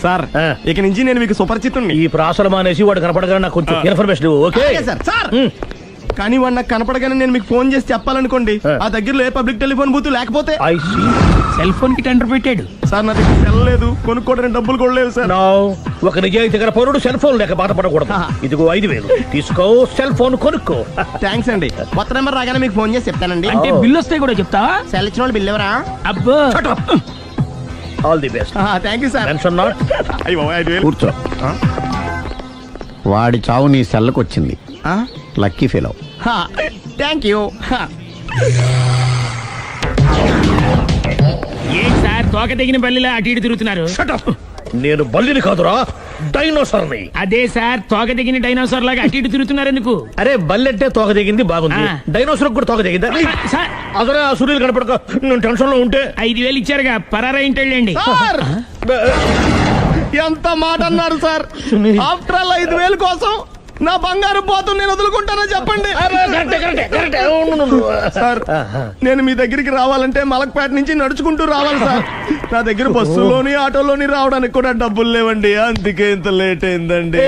సార్ ఇక నుంచి నేను మీకు సుపరిచితుణ్ణి. ఈ ప్రాసలు మానేసి వాడు కనపడగానే నాకు కొంచెం ఇన్ఫర్మేషన్ ఇవ్వు, ఓకే? సార్ కానీ వాడు నాకు కనపడగానే నేను మీకు ఫోన్ చేసి చెప్పాలనుకోండి, ఆ దగ్గరలో ఏ పబ్లిక్ టెలిఫోన్ బూత్ లేకపోతే సెల్ ఫోన్ కి టెండర్ పెట్టాడు సార్. నా దగ్గర వెళ్ళలేదు, కొనుక్కోవడానికి డబ్బులు కూడా లేవు సార్. ఒక నిజాయితీ గల పౌరుడు సెల్ ఫోన్ లేక బాధపడకూడదు. ఇదిగో 5,000 తీసుకో, సెల్ ఫోన్ కొనుక్కో. థ్యాంక్స్ అండి. కొత్త నెంబర్ రాగానే మీకు ఫోన్ చేసి చెప్తానండి. అంటే బిల్ వస్తే కూడా చెప్తావా? సెల్ ఇచ్చిన వాళ్ళు బిల్ ఎవరా? అబ్బో all the best. Thank you sir. Tension not. కూర్చో. వాడి చావు నీ సెల్లకు వచ్చింది. Lucky fellow. Thank you. ఏం సార్ తోక తెగిన బల్లిలా అటు ఇటు తిరుగుతున్నారు? నేను బల్లిని కాదురా, డైనోసార్ని. అదే సార్ తోక తెగిన డైనోసార్ లాగా అటు ఇటు తిరుగుతున్నారు ఎందుకు? అరే బల్లెట్టే తోక దిగింది బాగుంది, డైనోసార్ కూడా తోక దిగిందా? సార్ అదరే ఆ సూర్యులు కనపడక నేను టెన్షన్ లో ఉంటే 5,000 ఇచ్చారుగా, పరారా ఇంటండి. ఎంత మాట అన్నారు సార్. ఆఫ్టర్ ఆల్ 5,000 కోసం నా బంగారు పోతు నేను వదులుకుంటానో చెప్పండి సార్. నేను మీ దగ్గరికి రావాలంటే మలక్పేట నుంచి నడుచుకుంటూ రావాలి సార్. నా దగ్గర బస్సులోని ఆటోలోని రావడానికి కూడా డబ్బులు లేవండి, అందుకే ఇంత లేట్ అయిందండి.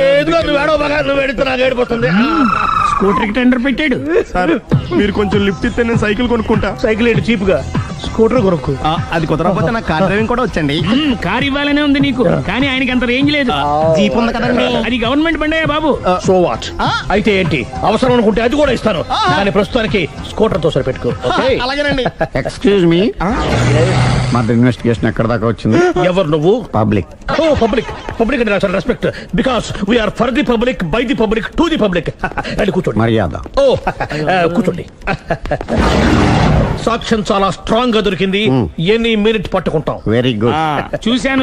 స్కూటర్ కి టెండర్ పెట్టాడు సార్. మీరు కొంచెం లిఫ్ట్ ఇస్తే నేను సైకిల్ కొనుక్కుంటా. సైకిల్ ఏంటి చీప్ గా, స్కూటర్ కొనుక్కు. అది కుదరకపోతే నాకు కార్ డ్రైవింగ్ కూడా వచ్చండి. కార్ ఇవ్వాలనే ఉంది నీకు, కానీ ఆయనకి అంత రేంజ్ లేదు. జీప్ ఉంది కదండి. అది గవర్నమెంట్ బండే బాబు. So what? అయితే ఏంటి, అవసరం అనుకుంటే అది కూడా ఇస్తాను, కానీ ప్రస్తుతానికి స్కూటర్ తో సరిపెట్టుకో. అలాగేనండి. ఎక్స్క్యూజ్ మీ, మా ఇన్వెస్టిగేషన్ ఎక్కడ దాకా వచ్చింది? ఎవరు నువ్వు? పబ్లిక్. ఓ పబ్లిక్. పబ్లిక్ అంటే చాలా respect, because we are for the public, by the public, to the public. అని కూర్చోండి. మర్యాద. ఓ కూర్చోండి. సాక్ష్యం చాలా స్ట్రాంగ్ గా దొరికింది, ఎన్ని మినిట్ పట్టుకుంటాం. Very good.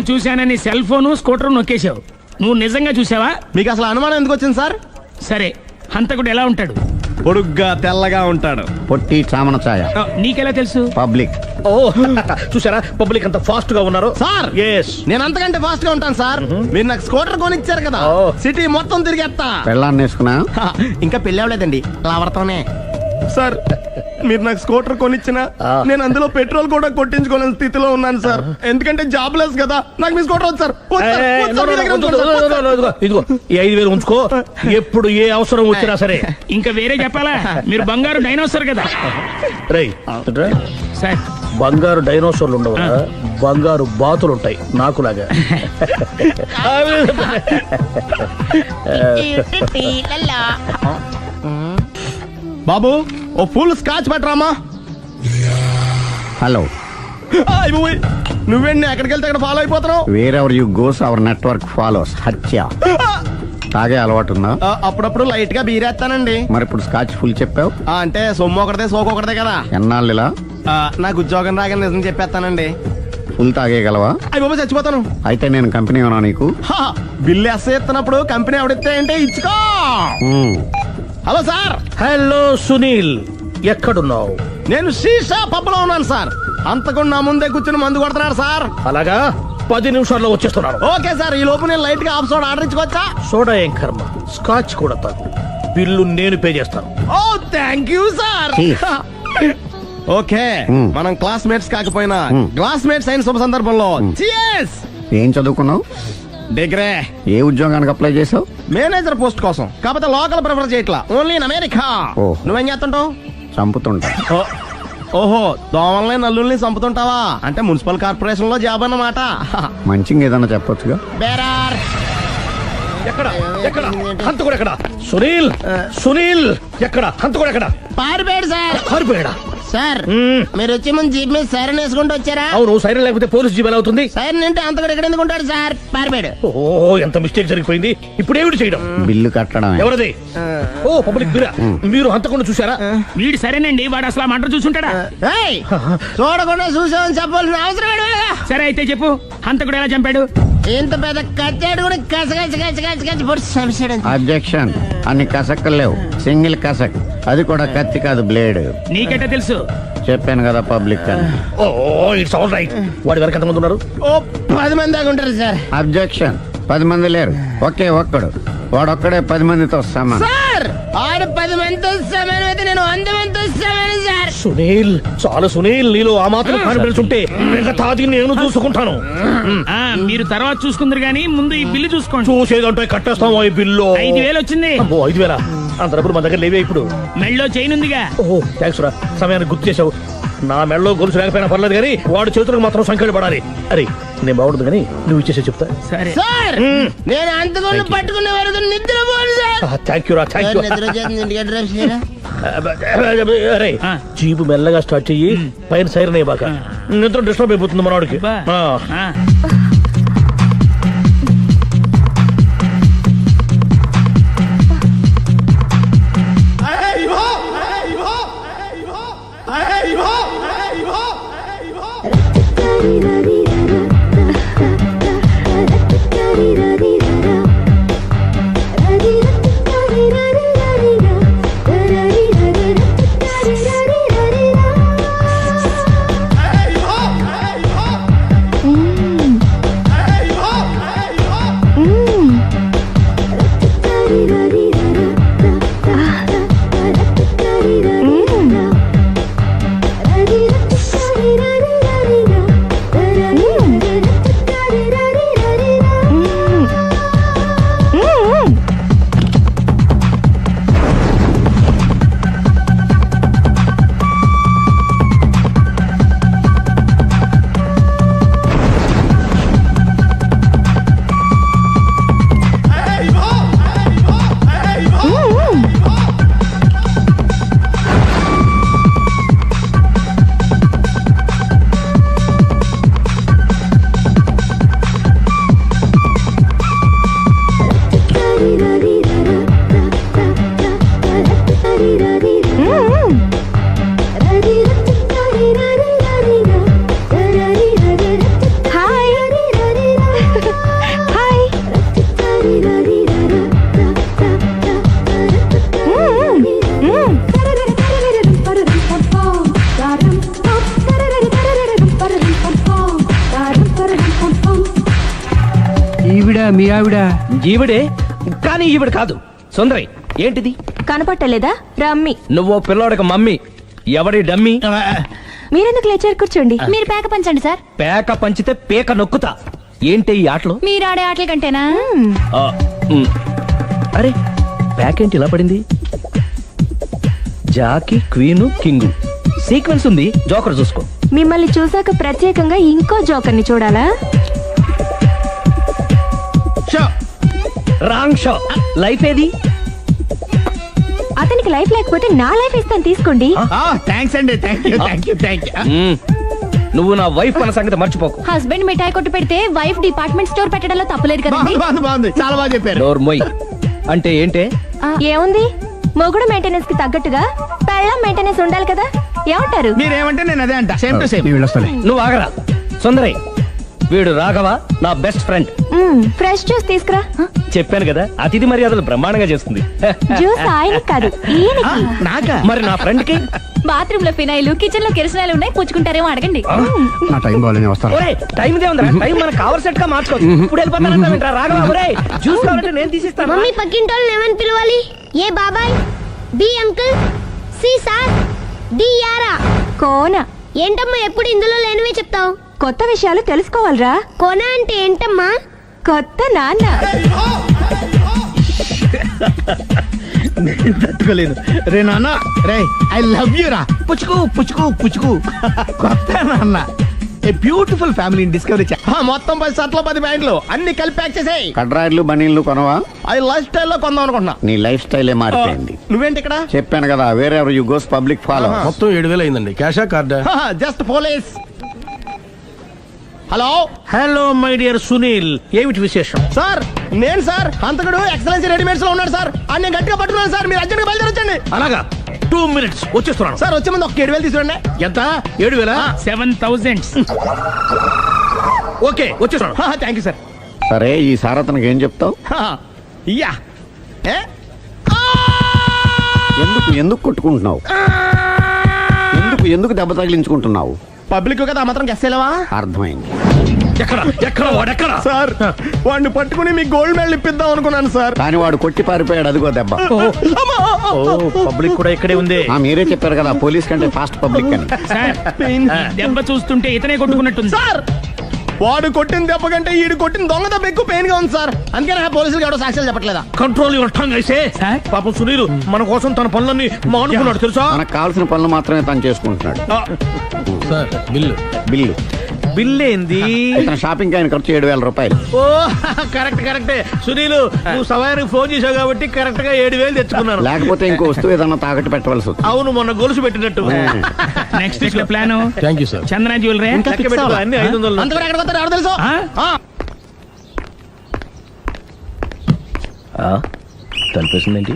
చూశానని సెల్ ఫోన్ స్కూటర్ నొక్కేశావు. నువ్వు నిజంగా చూసావా? మీకు అసలు అనుమానం ఎందుకు వచ్చింది సార్? సరే, హంతకుడు ఎలా ఉంటాడు? పొడుగ్గా తెల్లగా ఉంటాడు. పొట్టి చామన ఛాయ. నీకెలా తెలుసు? పబ్లిక్. ఓ చూసారా పబ్లిక్ అంత ఫాస్ట్ గా ఉన్నారు సార్. నేను అంతకంటే ఫాస్ట్ గా ఉంటాను సార్. మీరు నాకు స్కూటర్ కొనిచ్చారు కదా, సిటీ మొత్తం తిరిగేస్తా. పెళ్ళాన్ని వేసుకున్నా? ఇంకా పెళ్ళి అవ్వలేదండి, లావర్తోనే. సార్ మీరు నాకు స్కూటర్ కొనిచ్చిన నేను అందులో పెట్రోల్ కూడా కొట్టించుకోలేని స్థితిలో ఉన్నాను సార్. ఎందుకంటే జాబ్ లెస్ కదా. నాకు మీ స్కూటర్ వద్దు సార్. ఇదిగో ఈ 5,000 ఉంచుకో, ఎప్పుడు ఏ అవసరం వచ్చినా సరే. ఇంకా వేరే చెప్పాలా? మీరు బంగారు డైనోసార్ కదా. రై సార్, బంగారు డైనోసార్లు ఉండవు, బంగారు బాతులు ఉంటాయి నాకులాగా. బాబు ఓ ఫుల్ స్కాచ్ పెట్టరామా. హలో. నువ్వేండి ఎక్కడికి వెళ్తే అక్కడ ఫాలో అయిపోతున్నావు? Wherever you goes our network follows. హత్య. తాగే అలవాటు ఉందా? అప్పుడప్పుడు లైట్ గా బీరేస్తానండి. మరి ఇప్పుడు స్కాచ్ ఫుల్ చెప్పావు అంటే సొమ్ము ఒకటిదే సోకు ఒకటిదే కదా. ఎన్నాళ్ళు ఇలా? నాకు ఉద్యోగం రాగానే నిజం చెప్పేస్తానండి. ఫుల్ తాగేయగలవా? అయ్యి బాబు చచ్చిపోతాను. అయితే నేను కంపెనీ ఉన్నా నీకు? బిల్లు ఎత్తనప్పుడు కంపెనీ ఎవడితే అంటే ఇచ్చుకో. Hello sir. హలో సునీల్, ఎక్కడున్నావు? నేను శీషా పబ్లో ఉన్నాను సార్. అంతకుండా నా ముందే కూర్చుని మందు కొడుతున్నాడు సార్. అలాగా, 10 నిమిషాల్లో వచ్చేస్తున్నాను. Okay sir. ఈ లోపు నేను లైట్ గా హాఫ్ సోడా ఆర్డర్ ఇచ్చుకోవచ్చా? సోడా ఏం కర్మ, స్కాచ్ కూడా తాగు. బిల్లు నేను పే చేస్తాను. ఓ థ్యాంక్ యూ సార్. ఓకే, మనం క్లాస్మేట్స్ కాకపోయినా క్లాస్మేట్స్ అయిన శుభ సందర్భంలో చియర్స్. ఏం చదువుకున్నావు? డిగ్రీ. ఏ ఉద్యోగానికి అప్లై చేసావు? మేనేజర్ పోస్ట్ కోసం. కాకపోతే లోకల్ ప్రిఫర్ చేయట్లా, ఓన్లీ ఇన్ అమెరికా. నువ్వేం చేస్తుంటావు? చంపుతుంటా. ఓహో, దోమల్ని నల్లుల్ని చంపుతుంటావా? అంటే మున్సిపల్ కార్పొరేషన్ లో జాబ్ అన్నమాట. మంచిగా ఏదన్నా చెప్పొచ్చుగా. బేరార్. ఎక్కడ ఎక్కడ హంతకుడు ఎక్కడ? సునీల్, సునీల్ ఎక్కడ? హంతకుడు ఎక్కడ? పారిపోయాడు సార్. పారిపోయాడా? సార్ మీరు వచ్చే ముందు జీప్ మీద సైరన్ వేసుకుంటూ వచ్చారా? అవును, సైరన్ లేకపోతే పోలీస్ జీప్ ఎలా అవుతుంది? సైరన్ అంటే అంతకుడు ఎక్కడ ఎందుకు ఉంటాడు సార్? పారిపోయాడు. ఓ ఎంత మిస్టేక్ జరిగిపోయింది. ఇప్పుడు ఏమిటి చేయడం? బిల్లు కట్టడం. ఎవరది? ఓ పబ్లిక్ బిల్లా. మీరు హంతకుండా చూసారా? వీడు సరేనండి, వాడు అసలు మంట చూసుంటాడా? చూడకుండా చూసామని చెప్పాల్సిన అవసరం. సరే అయితే చెప్పు, హంతకుడు ఎలా చంపాడు? ఇంత పెద్ద కచ్చాడు కూడా కసగచ్చి అబ్జెక్షన్. అన్ని కసక్కలు లేవు, సింగిల్ కసక్, అది కూడా కత్తి కాదు బ్లేడ్. నీకెట్టా తెలుసు? చెప్పాను కదా పబ్లిక్ అని. Oh it's all right. వాడి వరకు ఎంతమంది ఉన్నారు? ఓ 10 మంది దాకా ఉంటారు సార్. అబ్జెక్షన్. 10 మంది లేరు, ఒకే ఒక్కడు, వాడొక్కడే 10 మందితో సమానం. సార్ ఆడు 10 మందితో సమానం అయితే నేను 100 మందితో సమానం సార్. సునీల్, చాలా సునీల్, నీలో ఆ మాత్రం కాన్ఫిడెన్స్ ఉంటే మిగతాది నేను చూసుకుంటాను. మీరు తర్వాత చూసుకుందరు గానీ ముందు ఈ బిల్లు చూసుకోండి. చూసేదంటే కట్టేస్తాం ఈ బిల్లు. 5,000 వచ్చింది. 5,000 అంత డబ్బులు మన దగ్గర లేవే ఇప్పుడు. మెళ్ళో చైన్ ఉందిగా. ఓహో థ్యాంక్స్ రా, సమయానికి గుర్తు చేసావు. నా మెడలో గొలుసు లేకపోయినా పర్లేదు కానీ వాడు చేతులకు మాత్రం సంఖ్యలు పడాలి. అరే నేను బాగుండదు కానీ నువ్వు ఇచ్చేసే చెప్తా. సరే సార్ నేను అంతకుండా పట్టుకునే వరకు నిద్రపోను సార్. థ్యాంక్ యూ రా, థ్యాంక్ యూ. నిద్ర వచ్చేస్తుంది, ఇంటికి అడ్రస్ చేయరా? అరే జీపు మెల్లగా స్టార్ట్ చెయ్యి, పైన సైరన్ అయ్యి బాగా నిద్ర డిస్టర్బ్ అయిపోతుంది మనవాడికి. మీ ఆవిడ ఈవిడే కానీ ఈవిడ కాదు. సుందరి ఏంటిది కనపట్టలేదా? రమ్మి. నువ్వు పిల్లోడికి మమ్మీ, ఎవడి డమ్మీ? మీరెందుకు లేచారు? కూర్చోండి. మీరు పేక పంచండి సార్. పేక పంచితే పేక నొక్కుతా. ఏంటి ఈ ఆటలు? మీరు ఆడే ఆటల కంటేనా? అరే పేకేంటి ఇలా పడింది? జాకీ, క్వీను, కింగు సీక్వెన్స్ ఉంది. జోకర్ చూసుకో. మిమ్మల్ని చూసాక ప్రత్యేకంగా ఇంకో జోకర్ని చూడాలా? Wrong show. లైఫ్ ఏది? అతనికి లైఫ్ లేకపోతే నా లైఫ్ ఇస్తాను, తీసుకోండి. థ్యాంక్స్ అండి. Thank you. నువ్వు నా వైఫ్ అన్న సంగతి మర్చిపోకు. హస్బెండ్ మిఠాయి కొట్టు పెడితే వైఫ్ డిపార్ట్మెంట్ స్టోర్ పెట్టడంలో తప్పలేదు కదండి. బాగుంది, చాలా బాగా చెప్పారు. డోర్ మొయ్ అంటే ఏంటే? ఏముంది, మొగుడు మెయింటెనెన్స్ కి తగ్గట్టుగా పెళ్ళాం మెయింటెనెన్స్ ఉండాలి కదా. ఏమంటారు? మీరేమంటే నేను అదే అంట. Same to same. నువ్వు ఆగరా. సుందరి, వీడు రాఘవ, నా బెస్ట్ ఫ్రెండ్. ఫ్రెష్ జ్యూస్ తీసుకురా. చెప్పాను కదా, అతిథి మర్యాదలు బ్రహ్మాండంగా చేస్తుంది. జ్యూస్ ఆయనకి కాదు, ఈయనకి. నాకా? మరి నా ఫ్రెండ్ కి? బాత్రూమ్ లో ఫినాయిల్, కిచెన్ లో కిరసనాయిలు ఉన్నాయి, పుచ్చుకుంటారేమో అడగండి. టైం ఇదే ఉందా? టైం మనకు కావలసినట్టుగా గా మార్చుకోవచ్చు. ఇప్పుడు వెళ్ళిపోతానంటా రాఘవ. జ్యూస్ కావాలంటే నేను తీసిస్తాను. మమ్మీ పక్కింటోళ్ళని ఏమని పిలవాలి? ఏ బాబాయ్, B uncle, C sir, D యారా. కోన. ఏంటమ్మా ఎప్పుడు ఇందులో లేనివే చెప్తావు? కొత్త విషయాలు తెలుసుకోవాలరా. కోన అంటే ఏంటమ్మా? కొత్త నాన్న. తట్టుకోలేదు రే నాన్న. రే ఐ లవ్ యూ రా. పుచ్చుకు పుచ్చుకు పుచ్చుకు. కొత్త నాన్న. A beautiful family discovery. మొత్తం 10 షర్ట్లు 10 ప్యాంట్లు అన్ని కలిపి ప్యాక్ చేసేయ్. కడ్రాయిలు బనీళ్లు కొనవా? అది లైఫ్ స్టైల్లో కొందాం అనుకుంటున్నా. నీ లైఫ్ స్టైలే మారిపోయింది. నువ్వేంటి ఇక్కడ? చెప్పాను కదా, వేరే ఎవరు యు గోస్ పబ్లిక్ ఫాలో. మొత్తం 7,000 అయిందండి. క్యాషా కార్డా? Just police. Hello hello my dear Sunil, ఏమిటి విశేషం? సార్ నేను సార్ హంతకుడు ఎక్సలెన్సీ రెడీమేడ్స్ లో ఉన్నాడు సార్. అని నేను గట్టిగా పట్టుకున్నాను సార్. మీరు అర్జెంట్గా బయలుదేరొచ్చండి. అలాగా, 2 minutes వచ్చేస్తున్నాను. సార్ వచ్చే ముందు ఒక 7,000 తీసుకోండి. ఎంత? 7,000? 7,000. ఓకే వచ్చేస్తున్నాను. Thank you sir. సరే ఈసారి అతనికి ఏం చెప్తావు? యా ఎందుకు ఎందుకు కొట్టుకుంటున్నావు? ఎందుకు దెబ్బ తగిలించుకుంటున్నావు? పబ్లిక్ కదా మాత్రం గెస్సేలేవా? అర్థమైంది. ఎక్కడ వాడెక్కడ? సార్ వాడిని పట్టుకుని మీకు గోల్డ్ మెడల్ ఇప్పిద్దాం అనుకున్నాను సార్. కానీ వాడు కొట్టి పారిపోయాడు, అదిగో దెబ్బ. పబ్లిక్ కూడా ఇక్కడే ఉంది. మీరే చెప్పారు కదా పోలీస్ కంటే ఫాస్ట్ పబ్లిక్ అని. దెబ్బ చూస్తుంటే ఇతనే కొట్టుకున్నట్టుంది. సార్ వాడు కొట్టిన దెబ్బ కంటే ఈడు కొట్టిన దొంగ దెబ్బ ఎక్కువ పెయిన్ గా ఉంది సార్. అందుకని పోలీసులు ఎవడో సాక్ష్యాలు చెప్పట్లేదా? కంట్రోల్ యువర్ టంగ్ అయితే. పాపం సునీల్ మన కోసం తన పనులన్నీ మానుకున్నాడు తెలుసా? మనకు కావాల్సిన పనులు మాత్రమే తను చేసుకుంటున్నాడు. సార్ బిల్లు బిల్లు ఏంది? ఇతను షాపింగ్ ఆయన ఖర్చు 7,000 రూపాయలు. ఓ కరెక్టే సునీల్, నువ్వు సమయానికి ఫోన్ చేసావు కాబట్టి కరెక్ట్ గా 7,000 తెచ్చుకున్నాను. లేకపోతే ఇంకో వస్తువు ఏదన్నా తాకట్టు పెట్టవలసి వస్తుంది. అవును, మొన్న గొలుసు పెట్టినట్టు. నెక్స్ట్ వీక్ లో plan. Thank you sir. Chandana jewellery అన్ని 500. అంతవరకు ఎక్కడ పోతారు ఎవరు తెలుసు? తలిపేసిందేంటి?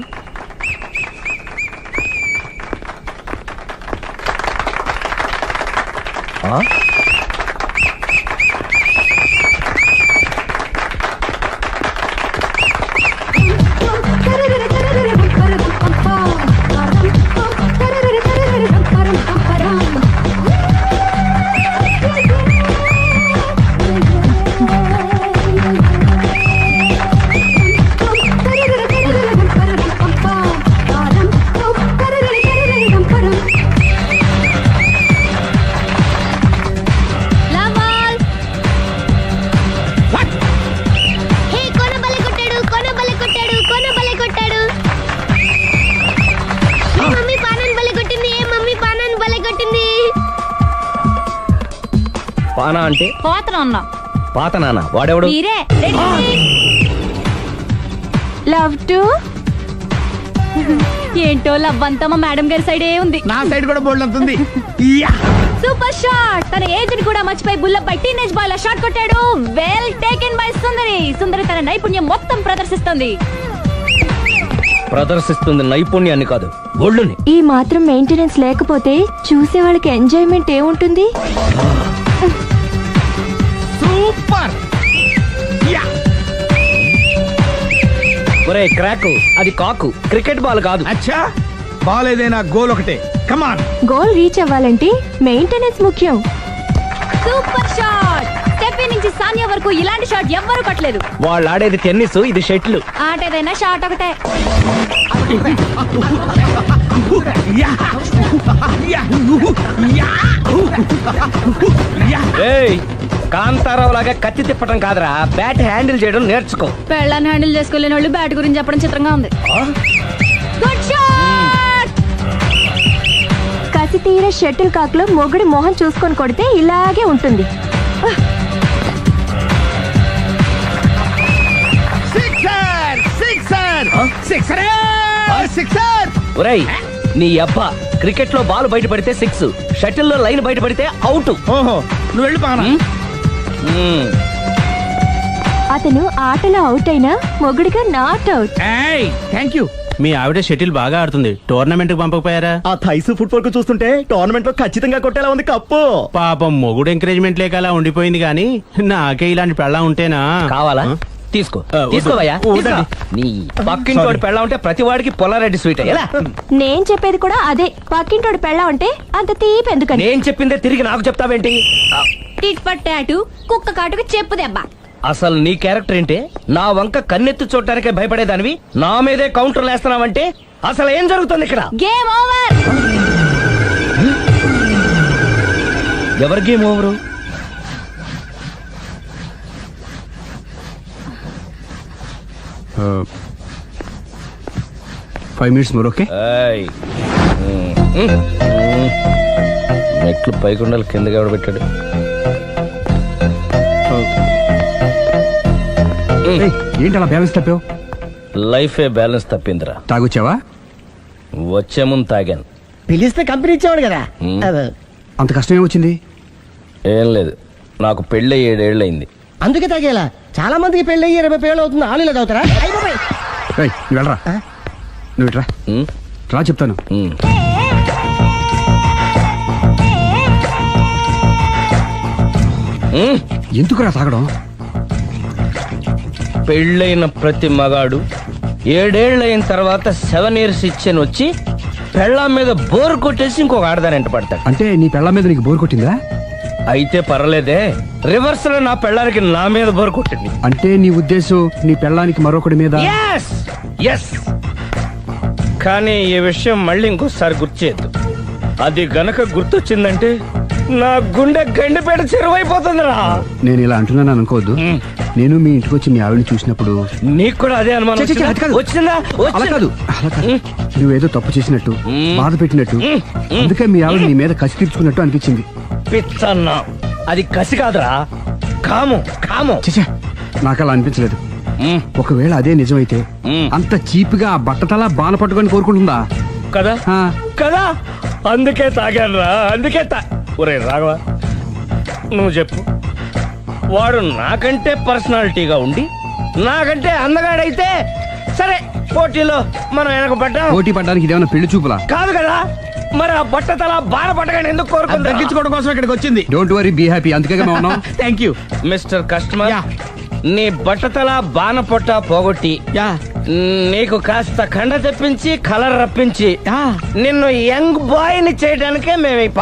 పానా అంటే పాత నాన్న వాడెవడు? లవ్ టు ఏంటో లవ్ అంతా మా మేడం గారి సైడే ఉంది. నా సైడ్ కూడా బోల్డ్ అంతుంది. Super shot. తన ఏజ్ ని కూడా మర్చిపోయి బుల్లపై టీనేజ్ బాయ్ లా షాట్ కొట్టాడు. వెల్ టేకెన్ బై సుందరి తన నైపుణ్యం మొత్తం ప్రదర్శిస్తుంది నైపుణ్యాన్ని కాదు, ఒళ్ళుని. ఈ మాత్రం మెయింటెనెన్స్ లేకపోతే చూసే వాళ్ళకి ఎంజాయ్మెంట్ ఏముంటుంది? సూపర్. ఒరే క్రాకు, అది కాకు, క్రికెట్ బాల్ కాదు. అచ్చా, బాల్ ఏదైనా గోల్ ఒకటే. కమాన్. గోల్ రీచ్ అవ్వాలంటే మెయింటెనెన్స్ ముఖ్యం. Super shot. స్టెప్ నుంచి సానియా వరకు ఇలాంటి షాట్ ఎవ్వరూ కొట్టలేదు. వాళ్ళు ఆడేది టెన్నిస్, ఇది షటిల్. ఆట ఏదైనా షాట్ ఒకటే. కాంతారావు లాగా కత్తి తిప్పటం కాదురా, బ్యాట్ హ్యాండిల్ చేయడం నేర్చుకో. పెళ్ళాన్ని హ్యాండిల్ చేసుకోలేని వాళ్ళు బ్యాట్ గురించి చెప్పడం చిత్రంగా ఉంది. Good shot. కసి తీర షటిల్ కాక్ లో మొగుడి మొహం చూసుకొని కొడితే ఇలాగే ఉంటుంది. ఒరేయ్ నీ అబ్బా, క్రికెట్ లో బాల్ బయట పడితే 6, షటిల్ లో లైన్ బయట పడితే అవుట్. ఓహో, నువ్వు వెళ్ళి పానా. అతను ఆటలో అవుట్ అయినా మొగుడిగా నాట్ అవుట్. Thank you. మీ ఆవిడ షటిల్ బాగా ఆడుతుంది, టోర్నమెంట్ కి పంపకపోయారా? ఆ థైస్ ఫుట్బాల్ కు చూస్తుంటే టోర్నమెంట్ లో ఖచ్చితంగా కొట్టేలా ఉంది కప్పు. పాపం మొగుడు ఎంకరేజ్మెంట్ లేక అలా ఉండిపోయింది గానీ నాకే ఇలాంటి పెళ్ళా ఉంటేనా. కావాలా? తీసుకో తీసుకోవయ్యా. నీ పక్కింటోడి పెళ్ళ ఉంటే ప్రతి వాడికి పొలారెడ్డి స్వీట్. ఎలా? నేను చెప్పేది కూడా అదే. పక్కింటోడు పెళ్ళా ఉంటే అంత తీపి ఎందుకని. నేను చెప్పిందే తిరిగి నాకు చెప్తావేంటి? టిట్ పట్ టాటు, కుక్క కాటుకు చెప్పు దెబ్బ. అసలు నీ క్యారెక్టర్ ఏంటి? నా వంక కన్నెత్తి చూడటానికే భయపడేదానివి నా మీదే కౌంటర్ వేస్తున్నావంటే అసలు ఏం జరుగుతుంది ఇక్కడ? Game over. ఎవరి game over? Five minutes more. Okay. మెట్లు పైకుండలు కిందకి ఎవడు పెట్టాడు? ఏంటి అలా బ్యాలెన్స్ తప్పావు? లైఫే బ్యాలెన్స్ తప్పిందిరా. తాగొచ్చావా? వచ్చే ముందు తాగాను. పిలిస్తే కంపెనీ ఇచ్చేవాడు కదా. అంత కష్టం ఏమొచ్చింది? ఏం లేదు, నాకు పెళ్ళి 7 ఏళ్ళు అయింది. అందుకే తాగేలా. చాలా మందికి పెళ్ళి 20 ఏళ్ళు అవుతుంది. ఆలు ఇలా తాగుతారా? నువ్వు వెళ్ళరా, నువ్వు ఇట్రా రా చెప్తాను. ఎందుకురా తాగడం? పెళ్ళైన ప్రతి మగాడు 7 ఏళ్ళైన తర్వాత 7 years ఇచ్చాను వచ్చి పెళ్ళాం మీద బోర్ కొట్టేసి ఇంకొక ఆడదానంట పడతాడు. అంటే నీ పెళ్ళ మీద నీకు బోర్ కొట్టిందా? అయితే పర్లేదే, రివర్స్ లో నా పెళ్ళానికి నా మీద బోర్ కొట్టింది. అంటే నీ ఉద్దేశం నీ పెళ్ళానికి మరొకటి మీద? ఎస్. కానీ ఈ విషయం మళ్ళీ ఇంకోసారి గుర్తు చేయొద్దు. అది గనక గుర్తొచ్చిందంటే నా గుండె గండిపేట చెరువైపోతుందిరా. నేను ఇలా అంటున్నాను అనుకోవద్దు. నేను మీ ఇంటికి వచ్చి మీ ఆవిడని చూసినప్పుడు నీకు కూడా అదే అనుమానం వచ్చిందా? అలా కాదు. నువ్వేదో తప్పు చేసినట్టు, బాధ పెట్టినట్టు, అందుకే మీ ఆవిడ నీ మీద కసి తీర్చుకున్నట్టు అనిపించింది. పిచ్చన్నా, అది కసి కాదురా, కాము. నాకు అలా అనిపించలేదు. ఒకవేళ అదే నిజమైతే అంత చీప్ గా బట్టతలా బాన పట్టుకొని కోరుకుంటుందా? కదా అందుకే తాగానురా, అందుకే ఒరే రాఘవ, నువ్వు చెప్పు. వాడు నాకంటే పర్సనాలిటీగా ఉండి నాకంటే అందగాడైతే సరే, పోటీలో మనం వెనక పోటీ పడ్డానికి ఇదేమన్నా పెళ్లి చూపులా? కాదు కదా, మరి ఆ బట్టతల బాన పట్టగానే ఎందుకు కోరుకుంది? తగ్గించుకోవడం కోసం ఇక్కడికి వచ్చింది. Don't worry, be happy. అందుకే థ్యాంక్ యూ మిస్టర్ కస్టమర్. నీ బట్టతల బాన పొట్ట పోగొట్టి నీకు కాస్త కండ తెప్పించి కలర్ రప్పించి నిన్ను యంగ్ బాయ్ ని చేయడానికే మేము